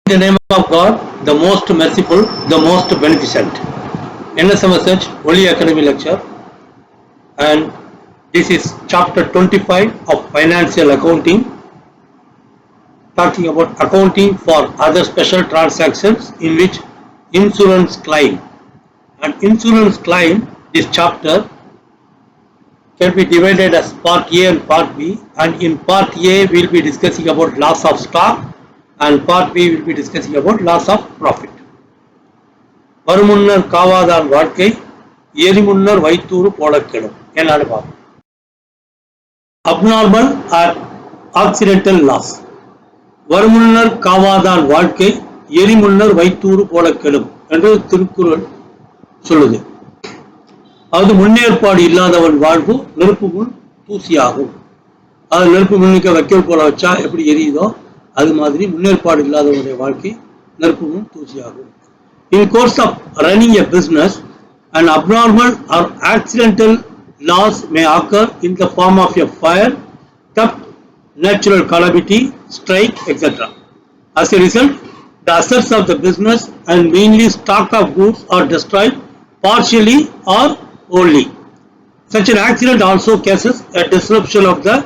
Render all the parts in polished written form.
In the name of God, the most merciful, the most beneficent. NSMSH Holy Academy Lecture, and this is chapter 25 of Financial Accounting, talking about accounting for other special transactions in which insurance claim. And insurance claim, this chapter can be divided as part A and part B, and in part A we will be discussing about loss of stock, and part B will be discussing about loss of profit. வருமுன்னர் காவாதான் வாழ்க்கை எரிமுன்னர் வைத்தூறு போலக்கெடும் என்னால பார்ப்போம். Abnormal or accidental loss. வருமுன்னர் காவாதான் வாழ்க்கை எரிமுன்னர் வைத்தூறு போலக்கெடும் என்று திருக்குறள் சொல்லுது. அது முன்னேற்பாடு இல்லாதவன் வாழ்வு நெருப்பு முன் தூசியாகும். அது நெருப்பு முன்னுக்கு வைக்கோல் போல வச்சா எப்படி எரியுதோ அது மாதிரி முன்னேற்பாடு இல்லாதவனுடைய வாழ்க்கை நெருப்பு முன் தூசியாகும். In course of running a business, an abnormal or accidental loss may occur in the form of a fire, theft, natural calamity, strike, etc. As a result, the assets of the business and mainly stock of goods are destroyed partially or wholly. Such an accident also causes a disruption of the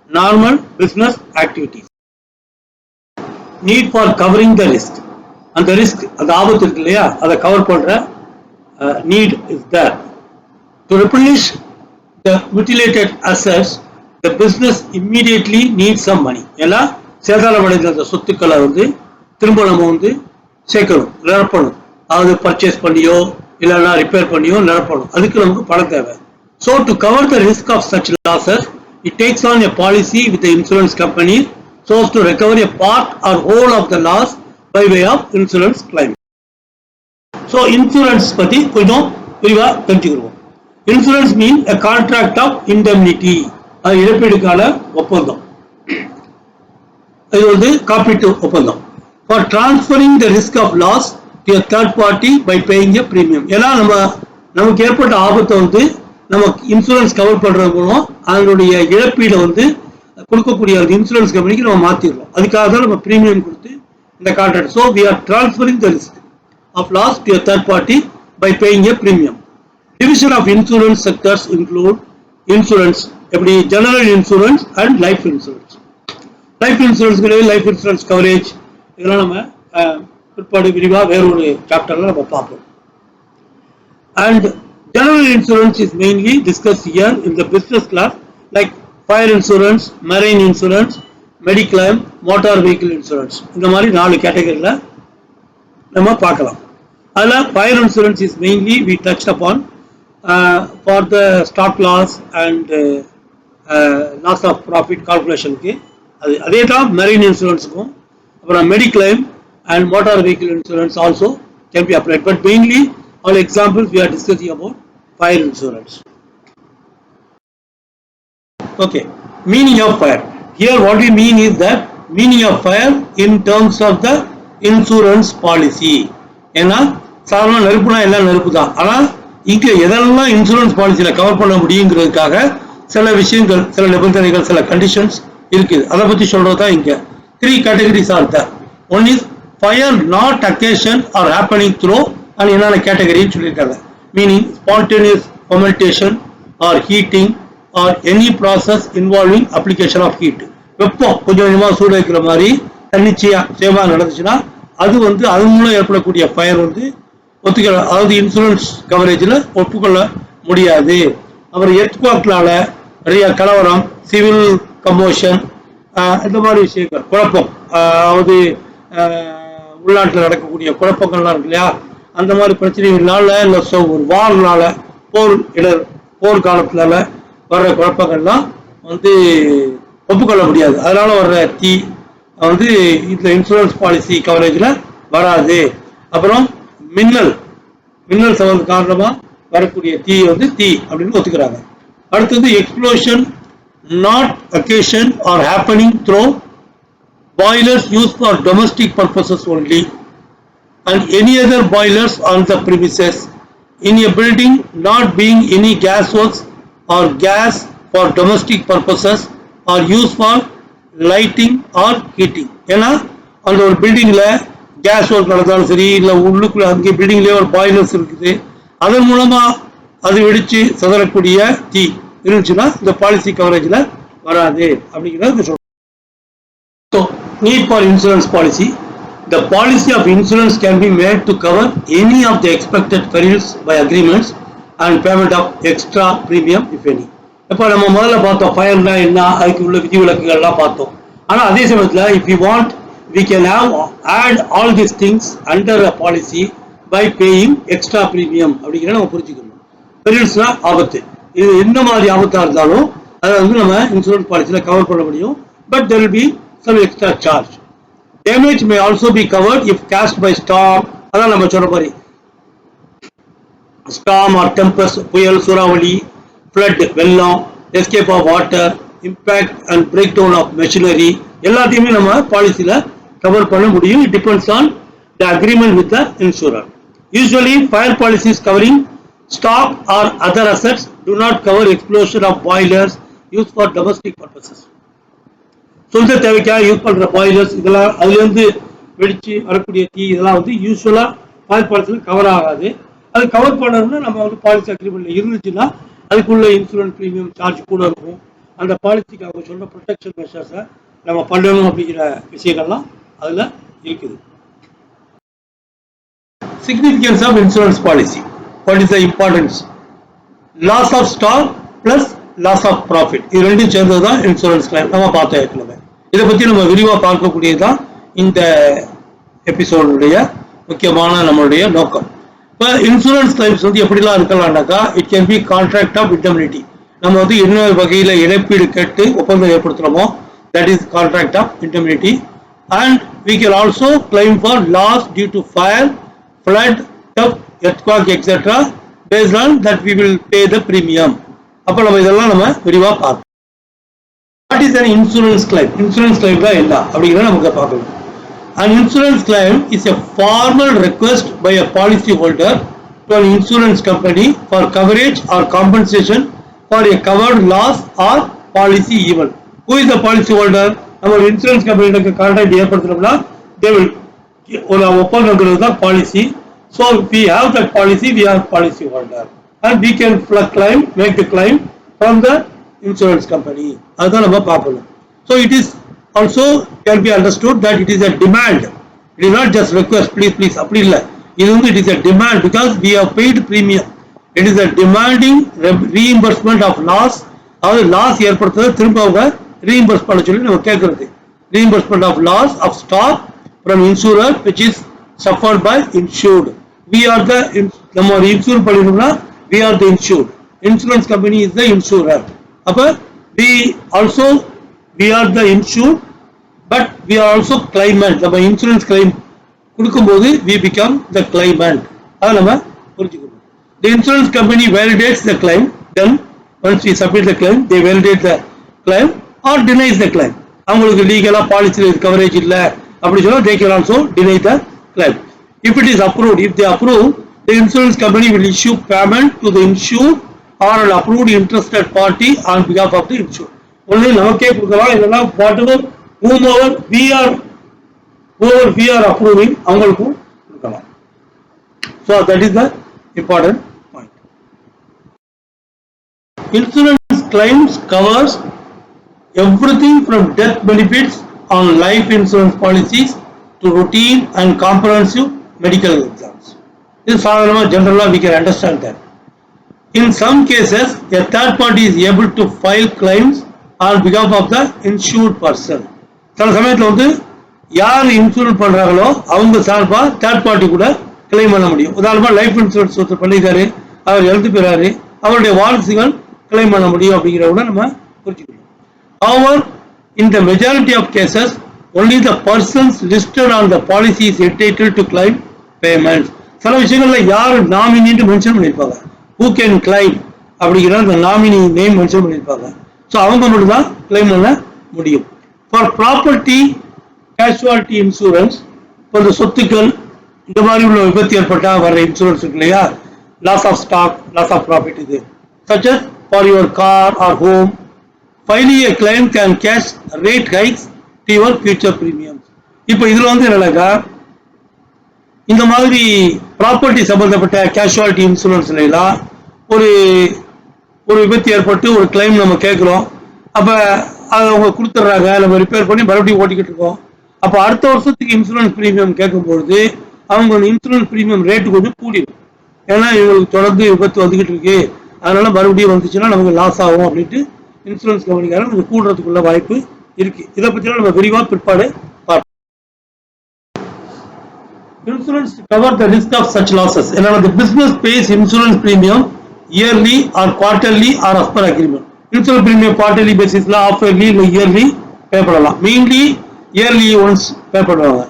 normal business activities. Need for covering the risk. And the risk, அந்த ஆபத்து இருக்கு இல்லையா, அதை cover பண்ற need is there. To replenish the mutilated assets, the business immediately needs some money. எல்லாம் சேதாரமடைந்த அந்த சொத்துக்களை திரும்ப நம்ம சேர்க்கணும், நிரப்பணும். அதாவது பர்ச்சேஸ் பண்ணியோ இல்லைன்னா ரிப்பேர் பண்ணியோ நிரப்பணும். அதுக்கு நமக்கு பணம் தேவை. So to cover the risk of such losses, it takes on a policy with the insurance company so as to recover a part or whole of the loss by way of insurance claim. So insurance பத்தி கொஞ்சம் விரிவா தெரிஞ்சுக்கிறோம். Insurance means a contract of indemnity. அது இழப்பீடுக்கான ஒப்பந்தம். இது காப்பீட்டு ஒப்பந்தம். For transferring the risk of loss to a third party by paying a premium. ஏன்னா நமக்கு ஏற்பட்ட ஆபத்தை நமக்கு இன்சூரன்ஸ் கவர் பண்றது மூலம் அதனுடைய இழப்பீடை கொடுக்கக்கூடிய அந்த இன்சூரன்ஸ் கம்பெனிக்கு நம்ம மாத்திடுறோம். அதுக்காக தான் நம்ம பிரீமியம் கொடுத்து இந்த contract. So we are transferring the risk of loss to a third party by paying a premium. Division of insurance sectors include insurance, எப்படி general insurance and life insurance. Life insurance life insurance coverage இதெல்லாம் நம்ம பிற்பாடு விரிவா வேற ஒரு சாப்டர்ல நம்ம பார்ப்போம். And general insurance is mainly discussed here in the business class, like fire insurance, marine insurance, mediclaim, motor vehicle insurance. இந்த மாதிரி 4 கேட்டகரியில நம்ம பார்க்கலாம். அதுல fire insurance is mainly we touched upon for the stock loss and loss of profit calculation க்கு அதே தான் marine insurance-க்கும் அப்புறம் mediclaim and motor vehicle insurance also can be applied, but mainly all examples we are discussing about fire insurance. Okay, meaning of fire. Here what we mean is that meaning of fire in terms of the insurance policy. ஏன்னா சாதாரண நெருப்புனா எல்லாம் நெருப்பு தான். ஆனால் இங்கே எதெல்லாம் insurance பாலிசியில் cover பண்ண முடியுங்கிறதுக்காக சில விஷயங்கள், சில நிபந்தனைகள், சில கண்டிஷன்ஸ் இருக்குது. அதை பற்றி சொல்றது தான் இங்கே 3 categories are there. One is fire not occasion or happening through, and என்னென்ன கேட்டகரின்னு சொல்லியிருக்காங்க. Meaning spontaneous fermentation or heating or any process involving application of heat. வெப்பம் கொஞ்சம் கொஞ்சமாக சூடு வைக்கிற மாதிரி தன்னிச்சையாக நடந்துச்சுன்னா அது அதன் மூலம் ஏற்படக்கூடிய ஃபயர் ஒத்துக்க, அதாவது இன்சூரன்ஸ் கவரேஜில் ஒப்புக்கொள்ள முடியாது. அப்புறம் எர்த்குவாக்னால நிறைய கலவரம், சிவில் கமோஷன், இந்த மாதிரி விஷயங்கள், குழப்பம், அதாவது உள்நாட்டில் நடக்கக்கூடிய குழப்பங்கள்லாம் இருக்கு இல்லையா, அந்த மாதிரி பிரச்சனைகள்னால இல்லை ஒரு வார்னால போர் காலத்தினால வர்ற குழப்பங்கள்லாம் ஒப்புக்கொள்ள முடியாது. அதனால வர்ற தீ இந்த இன்சூரன்ஸ் பாலிசி கவரேஜில் வராது. அப்புறம் மின்னல் சம்பந்த காரணமாக வரக்கூடிய தீ தீ அப்படின்னு ஒத்துக்கிறாங்க. அடுத்தது explosion not occasion are happening throw boilers used for domestic purposes only, and any other boilers on the premises in a building not being any gas works or gas for domestic purposes or used for lighting or heating. ஏன்னா அந்த ஒரு பில்டிங்ல case work நடந்தாலும் சரி, இல்லை உள்ளுக்குள்ள அங்கே பில்டிங்லேயே ஒரு பாய்லர்ஸ் இருக்குது, அதன் மூலமா அது வெடிச்சு சதறக்கூடிய தீ இருந்துச்சுன்னா இந்த பாலிசி கவரேஜில் வராது அப்படிங்கிறத சொல்றோம். So, need for insurance policy. The policy of insurance can be made to cover any of the expected perils by agreements and payment of extra premium if any. இப்போ நம்ம முதல்ல பார்த்தோம் ஃபயர்னா என்ன, அதுக்கு உள்ள விதிவிலக்குகள்லாம் பார்த்தோம். ஆனால் அதே சமயத்தில் if you want we can have add all these things under a policy by paying extra premium அப்படிங்கிற நம்ம புரிஞ்சுக்கணும். பெரில்ஸ்னா ஆபத்து, இது என்ன மாதிரி ஆபத்தாக இருந்தாலும் அதை வந்து நம்ம இன்சூரன்ஸ் பாலிசியில் கவர் பண்ண முடியும். But there will be some extra charge. Damage may also be covered if caused by storm. அதான் நம்ம சொல்ற மாதிரி storm or tempest, புயல், சூறாவளி, flood, வெள்ளம், escape of water, impact and breakdown of machinery, எல்லாத்தையுமே நம்ம பாலிசியில கவர் பண்ண முடியும். It depends on the agreement with the insurer. Usually fire policies covering stock or other assets do not cover explosion of boilers used for domestic purposes. சொந்த தேவைக்காக use பண்ற boilers, இதெல்லாம் அதுல இருந்து வெடிச்சு வரக்கூடிய தீ, இதெல்லாம் வந்து யூஸ்வலா ஃபயர் பாலிசியில் கவர் ஆகாது. அது கவர் பண்ணணும்னா நம்ம வந்து பாலிசி அக்ரிமெண்ட்ல இருந்துச்சுன்னா அதுக்குள்ள இன்சூரன்ஸ் பிரீமியம் சார்ஜ் கூட இருக்கும். அந்த பாலிசிக்கு அவங்க சொல்ற ப்ரொடெக்ஷன் மெஷர்ஸை நம்ம பண்ணணும் அப்படிங்கிற விஷயங்கள்லாம் அதுல இருக்குது. Significance of insurance policy. What is the importance? Loss of stock plus loss of profit, இது ரெண்டும் சேர்ந்தது தான் இன்சூரன்ஸ் கிளைம். நம்ம பார்த்தோம் ஏற்கனவே. இதை பற்றி நம்ம விரிவாக பார்க்கக்கூடியதுதான் இந்த எபிசோடுடைய முக்கியமான நம்மளுடைய நோக்கம். இப்போ இன்சூரன்ஸ் கிளைம்ஸ் வந்து எப்படிலாம் இருக்கலாம்னாக்கா, it can be contract of indemnity. நம்ம வந்து என்ன வகையில் இழப்பீடு கேட்டு ஒப்பந்தம் ஏற்படுத்துகிறோமோ, that is contract of indemnity. And we can also claim for loss due to fire, flood, earthquake etcetera. Based on that we will pay the premium. அப்போ நம்ம இதெல்லாம் நம்ம விரிவாக பார்ப்போம். What is an insurance claim? Insurance claim தான் என்ன அப்படிங்கிறத நமக்கு பார்க்கணும். An insurance claim is a formal request by a policy holder to an insurance company for coverage or compensation for a covered loss or policy event. Who is the policy holder? நம்ம insurance கம்பெனிக்கு contract ஏற்படுத்தினோம்னா they will ஒரு ஒப்பந்தங்கிறது தான் policy. So if we have that policy, we are policy holder and we can claim, make the claim from the insurance company. அதுதான் நம்ம பார்க்கணும். So it is also can be understood that it is a demand. It is not just request, please அப்படி இல்லை. இது வந்து it is a demand because we have paid premium. It is a demanding reimbursement of loss. அதாவது loss ஏற்படுத்துறது திரும்ப அவங்க reimburse பண்ண சொல்லி நம்ம கேட்கறது. Reimbursement of loss of stock from insurer which is suffered by insured. We are the நம்ம insure பண்ணினோம்னா we are the insured. Insurance company is the insurer. அப்ப we are the insured but we are also claimant. நம்ம insurance claim கொடுக்கும்போது we become the claimant. அதை நம்ம புரிஞ்சுக்கணும். The insurance company validates the claim. Then once we submit the claim, they validate the claim or denies the claim. அவங்களுக்கு லீகலா பாலிசியில் coverage இல்லை அப்படி சொன்னா they can also deny the claim. If it is approved, if they approve, the insurance company will issue payment to the insured or an approved interested party on behalf of the insured. Only நமக்கே கொடுக்கலாம், இல்லைன்னா whatever whoever we are approving அவங்களுக்கும் கொடுக்கலாம். So that is the important point. Insurance claims covers everything from death benefits on life insurance policies to routine and comprehensive medical exams. This is generally we can understand that. In some cases, a third party is able to file claims on behalf of the insured person. சில சமயத்தில் வந்து யார் insurance பண்றாங்களோ அவங்க சார்பா third party கூட claim பண்ண முடியும். உதாரணமா லைஃப் இன்சூரன்ஸ் ஒருத்தர் பண்ணிருக்காரு, அவர் இறந்து போயிறாரு, அவருடைய வாரிசுகள் கிளைம் பண்ண முடியும் அப்படிங்கிறத நம்ம புரிஞ்சுக்கணும். However, in the majority of cases, only the persons listed on the policy is entitled to claim payments. சில விஷயங்கள்ல யார் நாமினின்னு மென்ஷன் பண்ணியிருப்பாங்க, who can claim அப்படிங்கிற அந்த நாமினி நேம் மென்ஷன் பண்ணியிருப்பாங்க. ஸோ அவங்க மட்டும் தான் கிளைம் பண்ண முடியும். ஃபார் ப்ராப்பர்ட்டி கேஷுவாலிட்டி இன்சூரன்ஸ், இப்போ இந்த சொத்துக்கள் இந்த மாதிரி உள்ள விபத்து ஏற்பட்டா வர இன்சூரன்ஸ் இருக்கு இல்லையா, loss of stock, loss of profit, இது such as for your car or home, filing a claim can catch rate hikes to your future premiums. இப்போ இதுல வந்து என்னன்னாக்கா இந்த மாதிரி ப்ராப்பர்ட்டி சம்பந்தப்பட்ட கேஷுவாலிட்டி இன்சூரன்ஸ்ல எல்லாம் ஒரு ஒரு விபத்து ஏற்பட்டு ஒரு கிளைம் நம்ம கேட்குறோம். அப்போ அதை அவங்க கொடுத்துட்றாங்க, நம்ம ரிப்பேர் பண்ணி மறுபடியும் ஓட்டிக்கிட்டு இருக்கோம். அப்போ அடுத்த வருஷத்துக்கு இன்சூரன்ஸ் ப்ரீமியம் கேட்கும்பொழுது அவங்க அந்த இன்சூரன்ஸ் ப்ரீமியம் ரேட்டு கொஞ்சம் கூடிடும். ஏன்னா இவங்களுக்கு தொடர்ந்து விபத்து வந்துகிட்டு இருக்கு, அதனால மறுபடியும் வந்துச்சுன்னா நமக்கு லாஸ் ஆகும் அப்படின்ட்டு இன்சூரன்ஸ் கம்பெனிக்காரன் கொஞ்சம் கூடுறதுக்குள்ள வாய்ப்பு இருக்கு. இதை பற்றிலாம் நம்ம விரிவாக பிற்பாடு பார்ப்போம். Insurance to cover the risk of such losses. The business pays insurance premium yearly or quarterly or as per agreement. Insurance premium quarterly basis la, half yearly or yearly pay பண்ணலாம். Mainly yearly once pay பண்ணுவாங்க.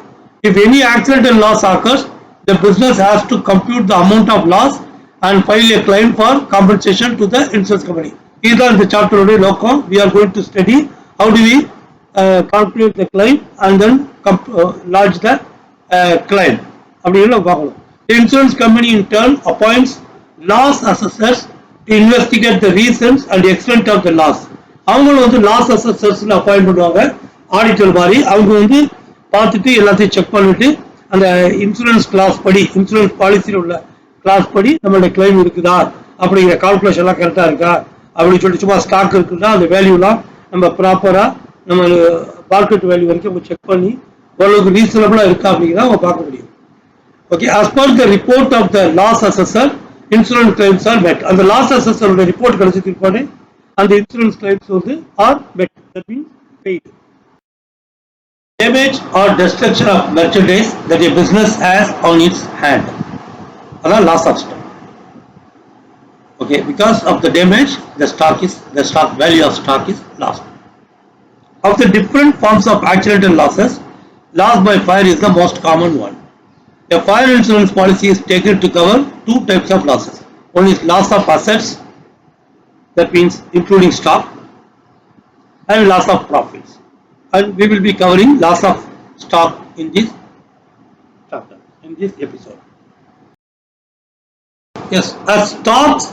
If any accidental loss occurs, the business has to compute the amount of loss and file a claim for compensation to the insurance company. இதுதான் இந்த சாப்டரோட நோக்கம். We are going to study how do we calculate the claim and then lodge the claim. அப்படின்னு பார்க்கணும். The insurance company in turn appoints loss assessors to investigate the reasons and the extent of the loss. அவங்களும் வந்து loss assessors appoint பண்ணுவாங்க, auditor மாதிரி. அவங்க வந்து பார்த்துட்டு எல்லாத்தையும் செக் பண்ணிட்டு அந்த இன்சூரன்ஸ் கிளாஸ் படி, இன்சூரன்ஸ் பாலிசியில் உள்ள கிளாஸ் படி நம்மளுடைய கிளைம் இருக்குதா, அப்படிங்கிற கால்குலேஷன் எல்லாம் கரெக்டா இருக்கா அப்படின்னு சொல்லிட்டு, சும்மா ஸ்டாக் இருக்குதா அந்த வேல்யூலாம் நம்ம ப்ராப்பரா நம்ம மார்க்கெட் வேல்யூ வரைக்கும் செக் பண்ணி ஓரளவுக்கு ரீசனபிளா இருக்கா அப்படிங்கிறத அவங்க பார்க்க முடியும். Okay, as per the report of the loss assessor, insurance claims are met. And the loss assessor report கிடைச்சதுக்கு பிறகு அந்த insurance claims வந்து are met, that means paid. Damage or destruction of merchandise that a business has on its hand, அதான் loss of stock. Okay, because of the damage, the stock value of stock is lost. Of the different forms of accidental losses, loss by fire is the most common one. A fire insurance policy is taken to cover two types of losses. One is loss of assets, that means including stock, and loss of profits. And we will be covering loss of stock in this chapter, in this episode. Yes, as stocks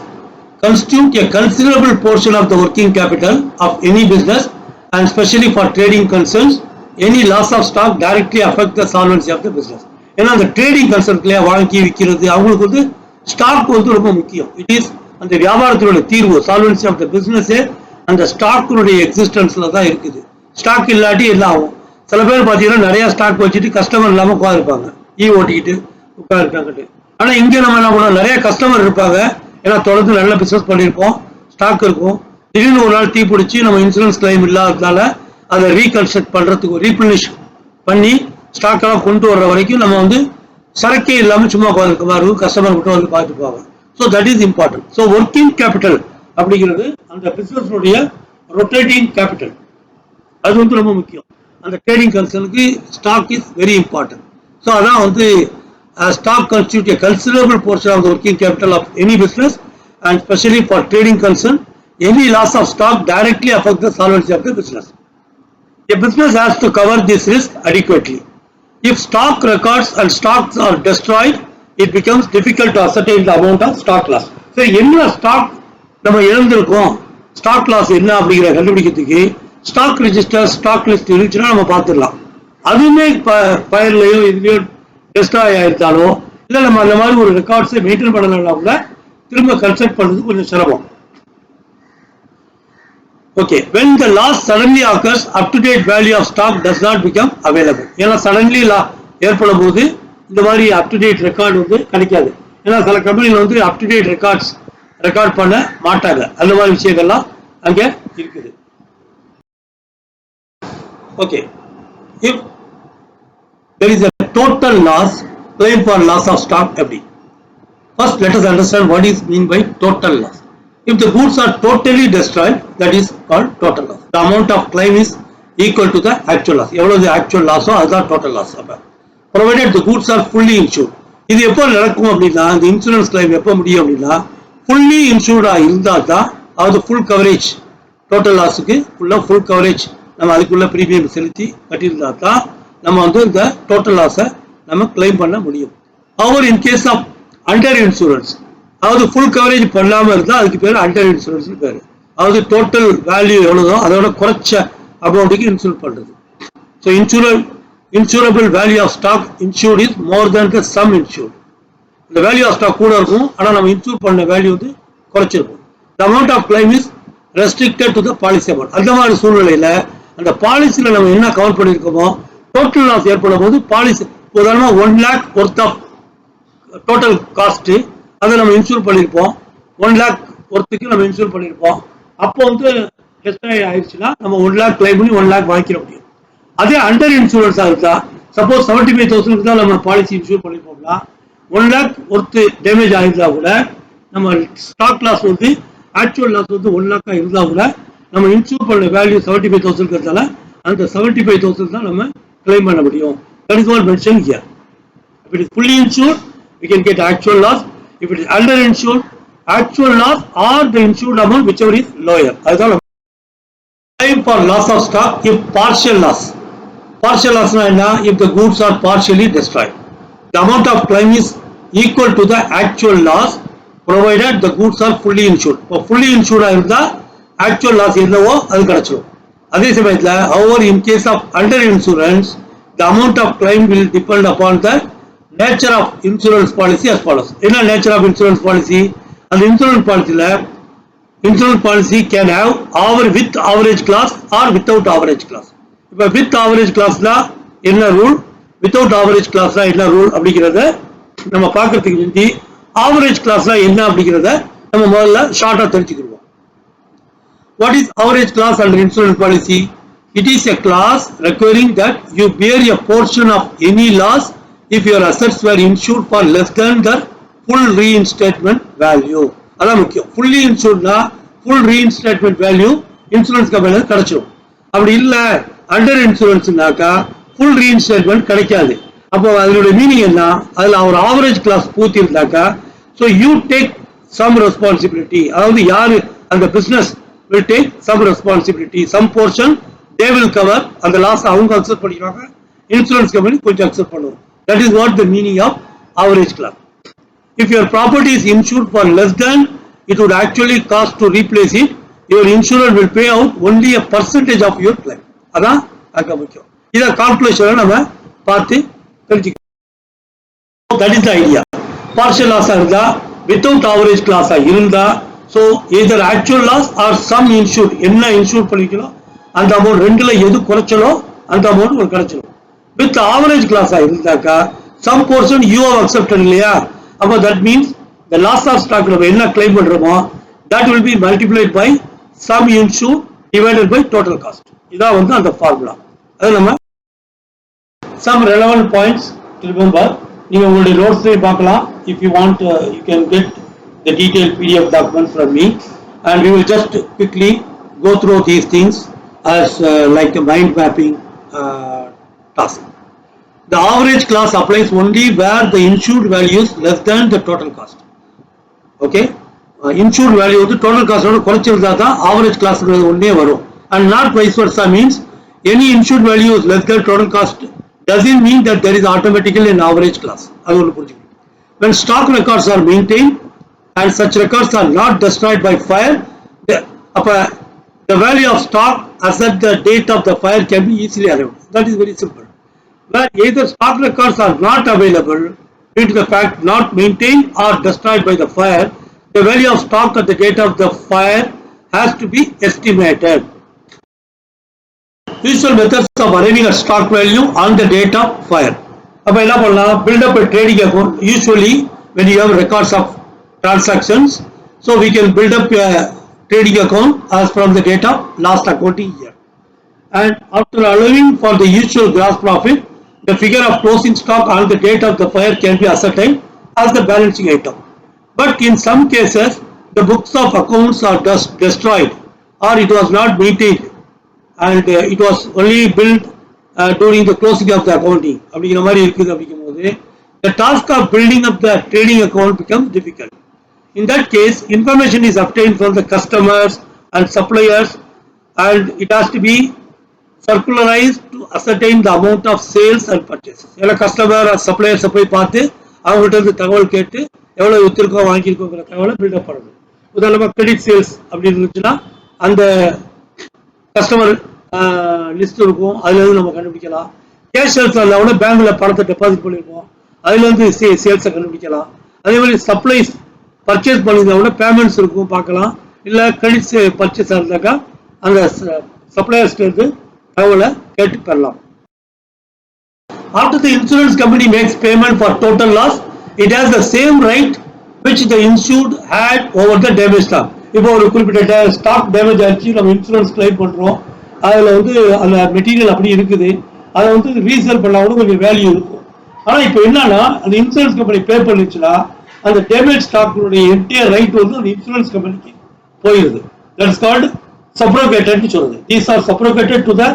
constitute a considerable portion of the working capital of any business, and especially for trading concerns, any loss of stock directly affect the solvency of the business. ஏன்னா அந்த trading கன்சர்ன்ல வாங்கி விற்கிறது அவங்களுக்கு வந்து stock வந்து ரொம்ப முக்கியம். It is அந்த வியாபாரத்தினுடைய தீர்வு, சால்வன்சி ஆஃப் த பிசினஸ் அந்த ஸ்டாக்கினுடைய எக்ஸிஸ்டன்ஸ்ல தான் இருக்குது. ஸ்டாக் இல்லாட்டி எல்லாம் ஆகும். சில பேர் பார்த்தீங்கன்னா நிறைய ஸ்டாக் வச்சுட்டு கஸ்டமர் இல்லாமல் உட்காந்துருப்பாங்க, ஓட்டிக்கிட்டு உட்காந்துருக்காங்கட்டு. ஆனால் இங்கே நம்ம என்ன பண்ணோம், நிறைய கஸ்டமர் இருப்பாங்க, ஏன்னா தொடர்ந்து நல்ல பிசினஸ் பண்ணியிருப்போம், ஸ்டாக் இருக்கும். திடீர்னு ஒரு நாள் தீ பிடிச்சி நம்ம இன்சூரன்ஸ் கிளைம் இல்லாததால அதை ரீகன்ஸ்ட்ரக்ட் பண்றதுக்கு ரீப்ளனிஷ் பண்ணி ஸ்டாக் எல்லாம் கொண்டு வர்ற வரைக்கும் நம்ம வந்து சரக்கே இல்லாமல் சும்மா உட்காந்துருக்க மாதிரி இருக்கும், கஸ்டமர் மட்டும் வந்து பார்த்துப்பாங்க. So that is important. So working capital அப்படிங்கிறது அந்த பிசினஸ்னுடைய ரொட்டேட்டிங் கேபிட்டல், அது வந்து ரொம்ப முக்கியம். அந்த ட்ரேடிங் கன்சர்னுக்கு stock is very important. So அதான் வந்து stock constitute a considerable portion of the working capital of any business, and especially for trading concern, any loss of stock directly affects the solvency of the business. A business has to cover this risk adequately. If stock records and stocks are destroyed, it becomes difficult to ascertain the amount of stock loss. So, என்ன stock நம்ம இழந்திருக்கோம், stock loss என்ன அப்படிங்கிற கண்டுபிடிக்கிறதுக்கு stock register, stock list இருந்துச்சுன்னா நம்ம பார்த்துடலாம். அதுவுமே ஃபயர்லையோ இதுலையோ destroy ஆயிருந்தாலோ இல்லை நம்ம அந்த மாதிரி ஒரு ரெக்கார்ட்ஸை மெயின்டைன் பண்ணலன்னா கூட திரும்ப கன்சல்ட் பண்ணுறது கொஞ்சம் சிரமம். Okay, when the loss suddenly occurs, up-to-date value of stock does not become available. ஏன்னா suddenly ஏற்படும் போது இந்த மாதிரி up-to-date ரெக்கார்டு வந்து கிடைக்காது. ஏன்னா சில கம்பெனியில் வந்து up-to-date ரெக்கார்ட் பண்ண மாட்டாங்க. அந்த மாதிரி விஷயங்கள்லாம் அங்க இருக்குது. Okay, if there is a total loss, claim for loss of stock எப்படி? First, let us understand what is mean by total loss. If the goods are totally destroyed, that is called total loss. The amount of claim is equal to the actual loss. எவ்வளவு actual loss அதுதான் total loss. Provided the goods are fully insured. இது எப்போ நடக்கும் அப்படின்னா, இந்த insurance claim எப்போ முடியும் அப்படின்னா, fully insured இருந்தால் தான், அதாவது full coverage, total lossக்கு உள்ள full coverage நம்ம அதுக்குள்ள பிரீமியம் செலுத்தி கட்டியிருந்தா தான் நம்ம வந்து இந்த டோட்டல் லாஸை நம்ம கிளைம் பண்ண முடியும். However, in case of under insurance, அதாவது ஃபுல் கவரேஜ் பண்ணாமல் இருந்தால் அதுக்கு பேர் அண்டர் இன்சூரன்ஸ் பேர். அதாவது டோட்டல் வேல்யூ எவ்வளோதோ அதோட குறைச்ச அமௌண்ட்டுக்கு இன்சூர் பண்ணுறது. So insurable value of stock insured is more than the sum insured. The value of stock கூட இருக்கும், ஆனா நம்ம இன்சூர் பண்ண வேல்யூ வந்து குறைச்சிருக்கும். The amount of claim is restricted to the policy amount. அந்த மாதிரி சூழ்நிலையில அந்த பாலிசியில நம்ம என்ன கவர் பண்ணியிருக்கோமோ டோட்டல் லாஸ் ஏற்படும் போது பாலிசி உதாரணமா 1 lakh worth of total cost அதை நம்ம இன்சூர் பண்ணியிருப்போம், 1 lakh ஒர்த்துக்கு நம்ம இன்சூர் பண்ணியிருப்போம். அப்போ வந்து டெஸ்ட் ஆயிடுச்சுன்னா நம்ம 1 lakh கிளைம் பண்ணி 1 lakh வாங்கிக்க முடியும். அதே அண்டர் இன்சூரன்ஸா இருக்கா, சப்போஸ் 75,000 தான் நம்ம பாலிசி இன்சூர் பண்ணிருப்போம்னா 1 lakh ஒர்த்து டேமேஜ் ஆயிருந்தா கூட நம்ம ஸ்டாக் லாஸ் வந்து ஆக்சுவல் லாஸ் வந்து 1 lakh இருந்தா கூட நம்ம இன்சூர் பண்ண வேல்யூ 75,000 இருக்கிறதால அந்த 75,000 தான் நம்ம கிளைம் பண்ண முடியும். That is what mentioned here. If it is fully insured, we can get actual loss. If it is under insured, actual loss or the insured amount, whichever is lower. அதுதான் claim for loss of stock if partial loss. Partial loss na if the goods are partially destroyed. The amount of claim is equal to the actual loss provided the goods are fully insured. For fully insured இருந்தா actual loss என்னவோ அது கிடைச்சிடும். அதே சமயத்துல however in case of under insurance the amount of claim will depend upon the nature of insurance policy as follows. என்ன nature of insurance policy? அந்த insurance policy can have with average class or without average class. இப்ப with average classல என்ன rule, without average classல என்ன rule அப்படிங்கறத நம்ம பார்க்கிறதுக்கு முந்தி average classல என்ன அப்படிங்கறத நம்ம முதல்ல ஷார்ட்டா தெரிஞ்சுக்கிறோம். What is average class under insurance policy? It is a class requiring that you bear a portion of any loss if your assets were insured for less than the full reinstatement value. அதான் முக்கியம். fully insuredனா full reinstatement value insurance கம்பெனில கிடைச்சிடும். அப்படி இல்ல under இன்சூரன்ஸ்னாக்கா full reinstatement கிடைக்காது. அப்போ அதனுடைய meaning என்ன, அதுல ஒரு ஆவரேஜ் கிளாஸ் பூத்தி இருந்தாக்கா so you take some responsibility, அதாவது யாரு அந்த business will take some responsibility, some portion they will cover, அந்த லாஸ் அவங்க அக்செப்ட் பண்ணிக்கிறாங்க, இன்சூரன்ஸ் கம்பெனி கொஞ்சம் அக்செப்ட் பண்ணுவோம். That is what the meaning of average class. If your property is insured for less than it would actually cost to replace it, your insurer will pay out only a percentage of your claim. அதான் அங்க முக்கியம். இத calculation நம்ம பார்த்து தெரிஞ்சுக்கணும். That is the idea. Partial loss இருந்தா without average class இருந்தா so either actual loss or some insured, என்ன இன்சூர் பண்ணிக்கணும் அந்த அமௌண்ட் ரெண்டுல எது குறைச்சலோ அந்த அமௌண்ட் உங்களுக்கு கிடைச்சிடும். With average class இருந்தாக்கா some portion you have accepted இல்லையா, அப்போ that means the loss of stock நம்ம என்ன claim பண்றோமோ that will be multiplied by sum insured divided by total cost. இதான் வந்து அந்த ஃபார்முலா. அது நம்ம some relevant points to remember. நீங்க உங்களுடைய நோட்ஸ்லயே பார்க்கலாம். If you want you can get the detailed PDF document from me and we will just quickly go through these things as like a mind mapping task. The average class applies only where the insured value is less than the total cost. Okay, insured value வந்து total cost ஓட குறைச்சிருந்தா தான் average class ஒண்ணே வரும். And not vice versa means any insured value is less than total cost doesn't mean that there is automatically an average class. அது ஒண்ணு புரிஞ்சுக்கணும். When stock records are maintained and such records are not destroyed by fire, the value of stock as at the date of the fire can be easily arrived. That is very simple. Where either stock records are not available due to the fact not maintained or destroyed by the fire, the value of stock at the date of the fire has to be estimated. Usual methods of arriving at stock value on the date of fire. அப்ப என்ன பண்ணலாம், build up a trading account. Usually when you have records of transactions, so we can build up a trading account as from the date of last accounting year. And after allowing for the usual gross profit, the figure of closing stock on the date of the fire can be ascertained as the balancing item. But in some cases, the books of accounts are just destroyed or it was not maintained and it was only built during the closing of the accounting. அப்படிங்கிற மாதிரி இருக்குது. அப்படிங்கும்போது the task of building up the trading account becomes difficult. In that case, information is obtained from the customers and suppliers and it has to be circularized to ascertain the amount of sales and purchases. எல்லா customer suppliers போய் பார்த்து அவங்ககிட்ட இருந்து தகவல் கேட்டு எவ்வளவு வித்திருக்கோம் வாங்கியிருக்கோங்கிற தகவலை build up பண்ணணும். உதாரணமாக கிரெடிட் சேல்ஸ் அப்படின்னு இருந்துச்சுன்னா அந்த கஸ்டமர் லிஸ்ட் இருக்கும், அதுல இருந்து நம்ம கண்டுபிடிக்கலாம். கேஷ் சேல்ஸ் கூட பேங்க்ல பணத்தை டெபாசிட் பண்ணிருப்போம், அதுல இருந்து சேல்ஸை கண்டுபிடிக்கலாம். அதே மாதிரி சப்ளைஸ் பர்ச்சேஸ் பண்ணியிருந்தா கூட பேமெண்ட்ஸ் இருக்கும் பார்க்கலாம், இல்ல கிரெடிட்ஸ் பர்ச்சேஸ் இருந்தாக்கா அந்த சப்ளையர்ஸ்ல இருந்து தகவலை கேட்டு பெறலாம். After the insurance company makes payment for total loss, it has the same right which the insured had over the damaged stock. இப்போ ஒரு குறிப்பிட்ட ஸ்டாக் டேமேஜ் ஆயிடுச்சு, நம்ம இன்சூரன்ஸ் கிளைம் பண்றோம், அதுல அந்த மெட்டீரியல் அப்படி இருக்குது, அதை ரீசேல் பண்ணா கூட கொஞ்சம் வேல்யூ இருக்கும். ஆனா இப்போ என்னன்னா அந்த இன்சூரன்ஸ் கம்பெனி பே பண்ணிச்சுன்னா அந்த டேமேஜ் ஸ்டாக்குடைய என்டையர் ரைட் அந்த இன்சூரன்ஸ் கம்பெனிக்கு போயிருது. தட்ஸ் கால்ட் சப்ரோகேட்டட் சொல்றது. These are subrogated to the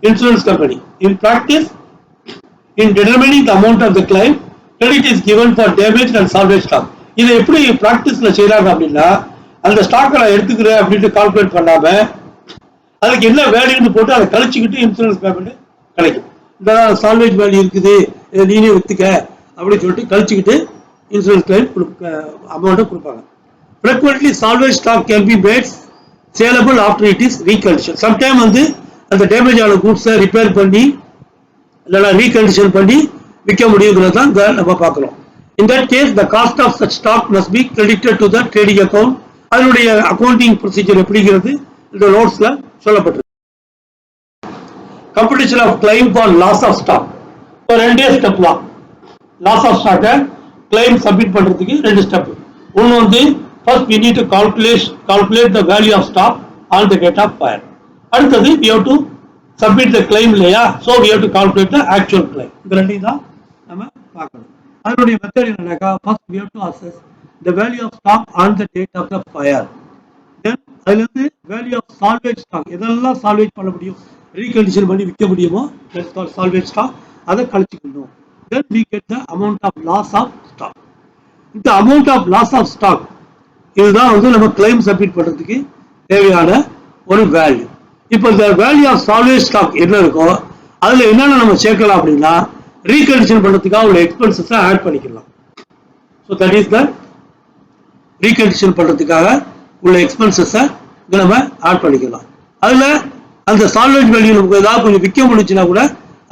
insurance company. In practice, in determining the amount of the claim, credit is given for damaged and salvaged stock. இதை எப்படி பிராக்டிஸ்ல செய்யறாங்க அப்படின்னா, அந்த ஸ்டாக்கை நான் எடுத்துக்கிறேன் அப்படின்னு கால்குலேட் பண்ணாம அதுக்கு என்ன வேல்யூன்னு போட்டு அதை கழிச்சுக்கிட்டு இன்சூரன்ஸ் பேமெண்ட் கிடைக்கும். இந்த சால்வேஜ் வேல்யூ இருக்குது, இதை நீனே வித்துக்க அப்படின்னு சொல்லிட்டு கழிச்சுக்கிட்டு இன்சூரன்ஸ் கிளைம் அமௌண்ட்டை கொடுப்பாங்க. Frequently salvage stock can be made saleable after it is reconditioned. Sometime அந்த டேமேஜ் ஆன கூட்ஸை ரிப்பேர் பண்ணி இல்லைனா ரீகண்டிஷன் பண்ணி விற்க முடியுங்கிறது தான் நம்ம பார்க்குறோம். In that case, the cost of such stock must be credited to the trading account. அதனுடைய அக்கௌண்டிங் ப்ரொசீஜர் எப்படிங்கிறது இந்த நோட்ஸ்ல சொல்லப்பட்டிருக்கு. Compensation of claim for loss of stock. இப்போ ரெண்டே ஸ்டெப் தான். லாஸ் ஆஃப் ஸ்டாக்கை கிளைம் சப்மிட் பண்றதுக்கு ரெண்டு ஸ்டெப். ஒன்று first we need to calculate the value of stock on the date of fire. அடுத்தது we have to submit the claim இல்லையா, so we have to calculate the actual claim. இந்த ரெண்டையும் தான் நம்ம பார்க்கணும். அதனுடைய மெத்தட் என்னன்னாக்கா, first we have to assess the value of stock on the date of the fire. Then அதிலிருந்து value of salvage stock, எதெல்லாம் salvage பண்ண முடியும், ரீகண்டிஷன் பண்ணி விற்க முடியுமோ that's called salvage stock, அதை கழிச்சுக்கணும். Then we get the amount of loss of stock. இந்த amount of loss of stock இதுதான் நம்ம கிளைம் சப்மிட் பண்றதுக்கு தேவையான ஒரு வேல்யூ. இப்போ இந்த வேல்யூ ஆஃப் சால்வேஜ் ஸ்டாக் என்ன இருக்கோ அதுல என்னென்ன நம்ம சேர்க்கலாம் அப்படின்னா, ரீகண்டிஷன் பண்றதுக்காக உள்ள எக்ஸ்பென்சஸ் ஆட் பண்ணிக்கலாம். So that is the recondition பண்றதுக்காக உள்ள எக்ஸ்பென்சஸ் நம்ம ஆட் பண்ணிக்கலாம். அதுல அந்த சால்வேஜ் வேல்யூ நமக்கு ஏதாவது கொஞ்சம் விற்க முடிச்சுன்னா கூட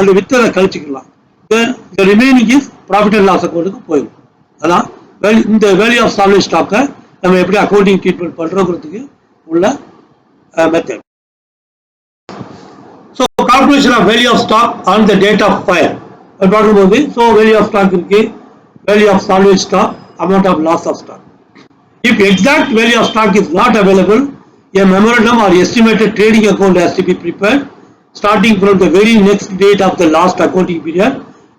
அந்த வித்தலை கழிச்சுக்கலாம். Remaining is profit and loss அக்கௌண்ட்டுக்கு போயிடும். அதான் இந்த வேல்யூ ஆஃப் சால்வேஜ் ஸ்டாக்கை நம்ம எப்படி அக்கௌண்டிங் ட்ரீட்மெண்ட் பண்றோங்கிறதுக்கு உள்ள method. So calculation of value of stock on the date of fire. பார்க்கும்போது so value of stock இருக்கு, value of salvage stock, amount of loss of stock. If exact value of stock is not available, a memorandum or estimated trading account has to be prepared starting from the very next date of the last accounting period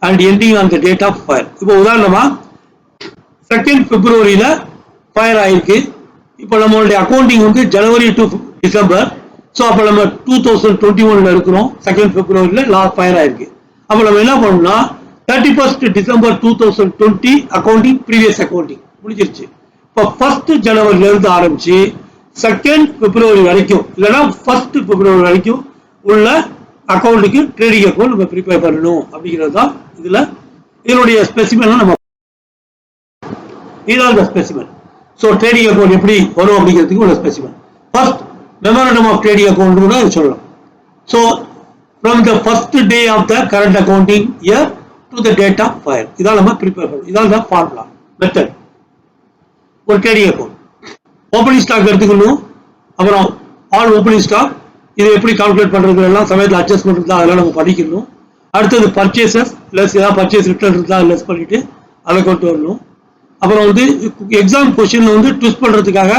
and ending on the date of fire. இப்போ உதாரணமா 2nd February fire ஆயிருக்கு. இப்போ நம்மளுடைய accounting January to December. So அப்போ நம்ம 2021 இருக்கிறோம், 2nd February last fire ஆயிருக்கு. அப்போ நம்ம என்ன பண்ணோம்னா 31st December 2020 accounting previous accounting முடிஞ்சிருச்சு. இப்போ 1st January இருந்து ஆரம்பிச்சு 2nd February வரைக்கும் இல்லைன்னா 1st February வரைக்கும் உள்ள அக்கௌண்ட்டுக்கு ட்ரேடிங் அக்கௌண்ட் நம்ம ப்ரிப்பேர் பண்ணணும் அப்படிங்கிறது தான் இதனுடைய ஸ்பெசிமென். நம்ம இதுதான் இந்த ஸ்பெசிமென். ஸோ ட்ரேடிங் அக்கௌண்ட் எப்படி வரும் அப்படிங்கிறதுக்கு உள்ள specimen. First memorandum of trading account கூட சொல்லலாம். So from the first day of the current accounting year to the date of fire, இதான் நம்ம ப்ரிப்பேர் பண்ணணும். இதான் தான் ஃபார்முலா மெத்தட் ஒரு ட்ரேடிங் அக்கௌண்ட். ஓப்பனிங் ஸ்டாக் எடுத்துக்கணும், அப்புறம் ஆல் ஓப்பனிங் ஸ்டாக் இது எப்படி கால்குலேட் பண்றது எல்லாம் சமயத்தில் அட்ஜஸ்ட்மெண்ட் இருந்தால் அதெல்லாம் நம்ம படிக்கணும். அடுத்தது பர்ச்சேசஸ் லெஸ், ஏதாவது பர்ச்சேஸ் ரிட்டர்ன் இருந்தால் லெஸ் பண்ணிட்டு அதை கொண்டு வரணும். அப்புறம் எக்ஸாம் கொஸ்டின்ல ட்விஸ்ட் பண்றதுக்காக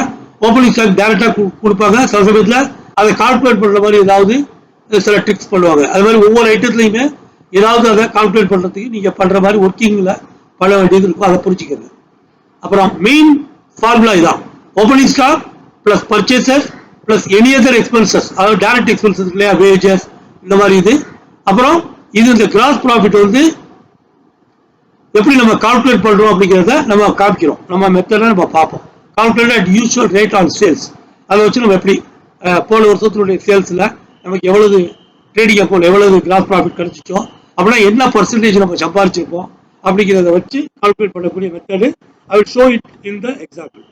ஓப்பனிங் ஸ்டாக் டைரக்டா கொடுப்பாங்க, சில சமயத்தில் அதை கால்குலேட் பண்ற மாதிரி ஏதாவது சில ட்ரிக்ஸ் பண்ணுவாங்க. அது மாதிரி ஒவ்வொரு ஐட்டத்துலையுமே ஏதாவது அதை கால்குலேட் பண்றதுக்கு நீங்க பண்ற மாதிரி ஒர்க்கிங்ல பண்ண வேண்டியது இருக்கும், அதை புரிஞ்சுக்கிறது. அப்புறம் மெயின் ஃபார்முலா இதான், opening stock plus purchases plus any other expenses, அதாவது டைரக்ட் எக்ஸ்பென்சஸ் இல்லையா, வேஜஸ் இந்த மாதிரி இது. அப்புறம் இந்த கிராஸ் ப்ராஃபிட் எப்படி நம்ம கால்குலேட் பண்றோம் அப்படிங்கிறத நம்ம காமிக்கிறோம், நம்ம மெத்தட நம்ம பார்ப்போம். Calculate at usual rate on sales, அதை வச்சு நம்ம எப்படி போன வருஷத்தினுடைய சேல்ஸ்ல நமக்கு எவ்வளவு ட்ரேடிங் அக்கௌண்ட் எவ்வளவு கிராஸ் ப்ராஃபிட் கிடைச்சிச்சோ அப்படின்னா என்ன பர்சன்டேஜ் நம்ம சம்பாதிச்சிருப்போம் அப்படிங்கிறத வச்சு கால்குலேட் பண்ணக்கூடிய method. I will show it in the example.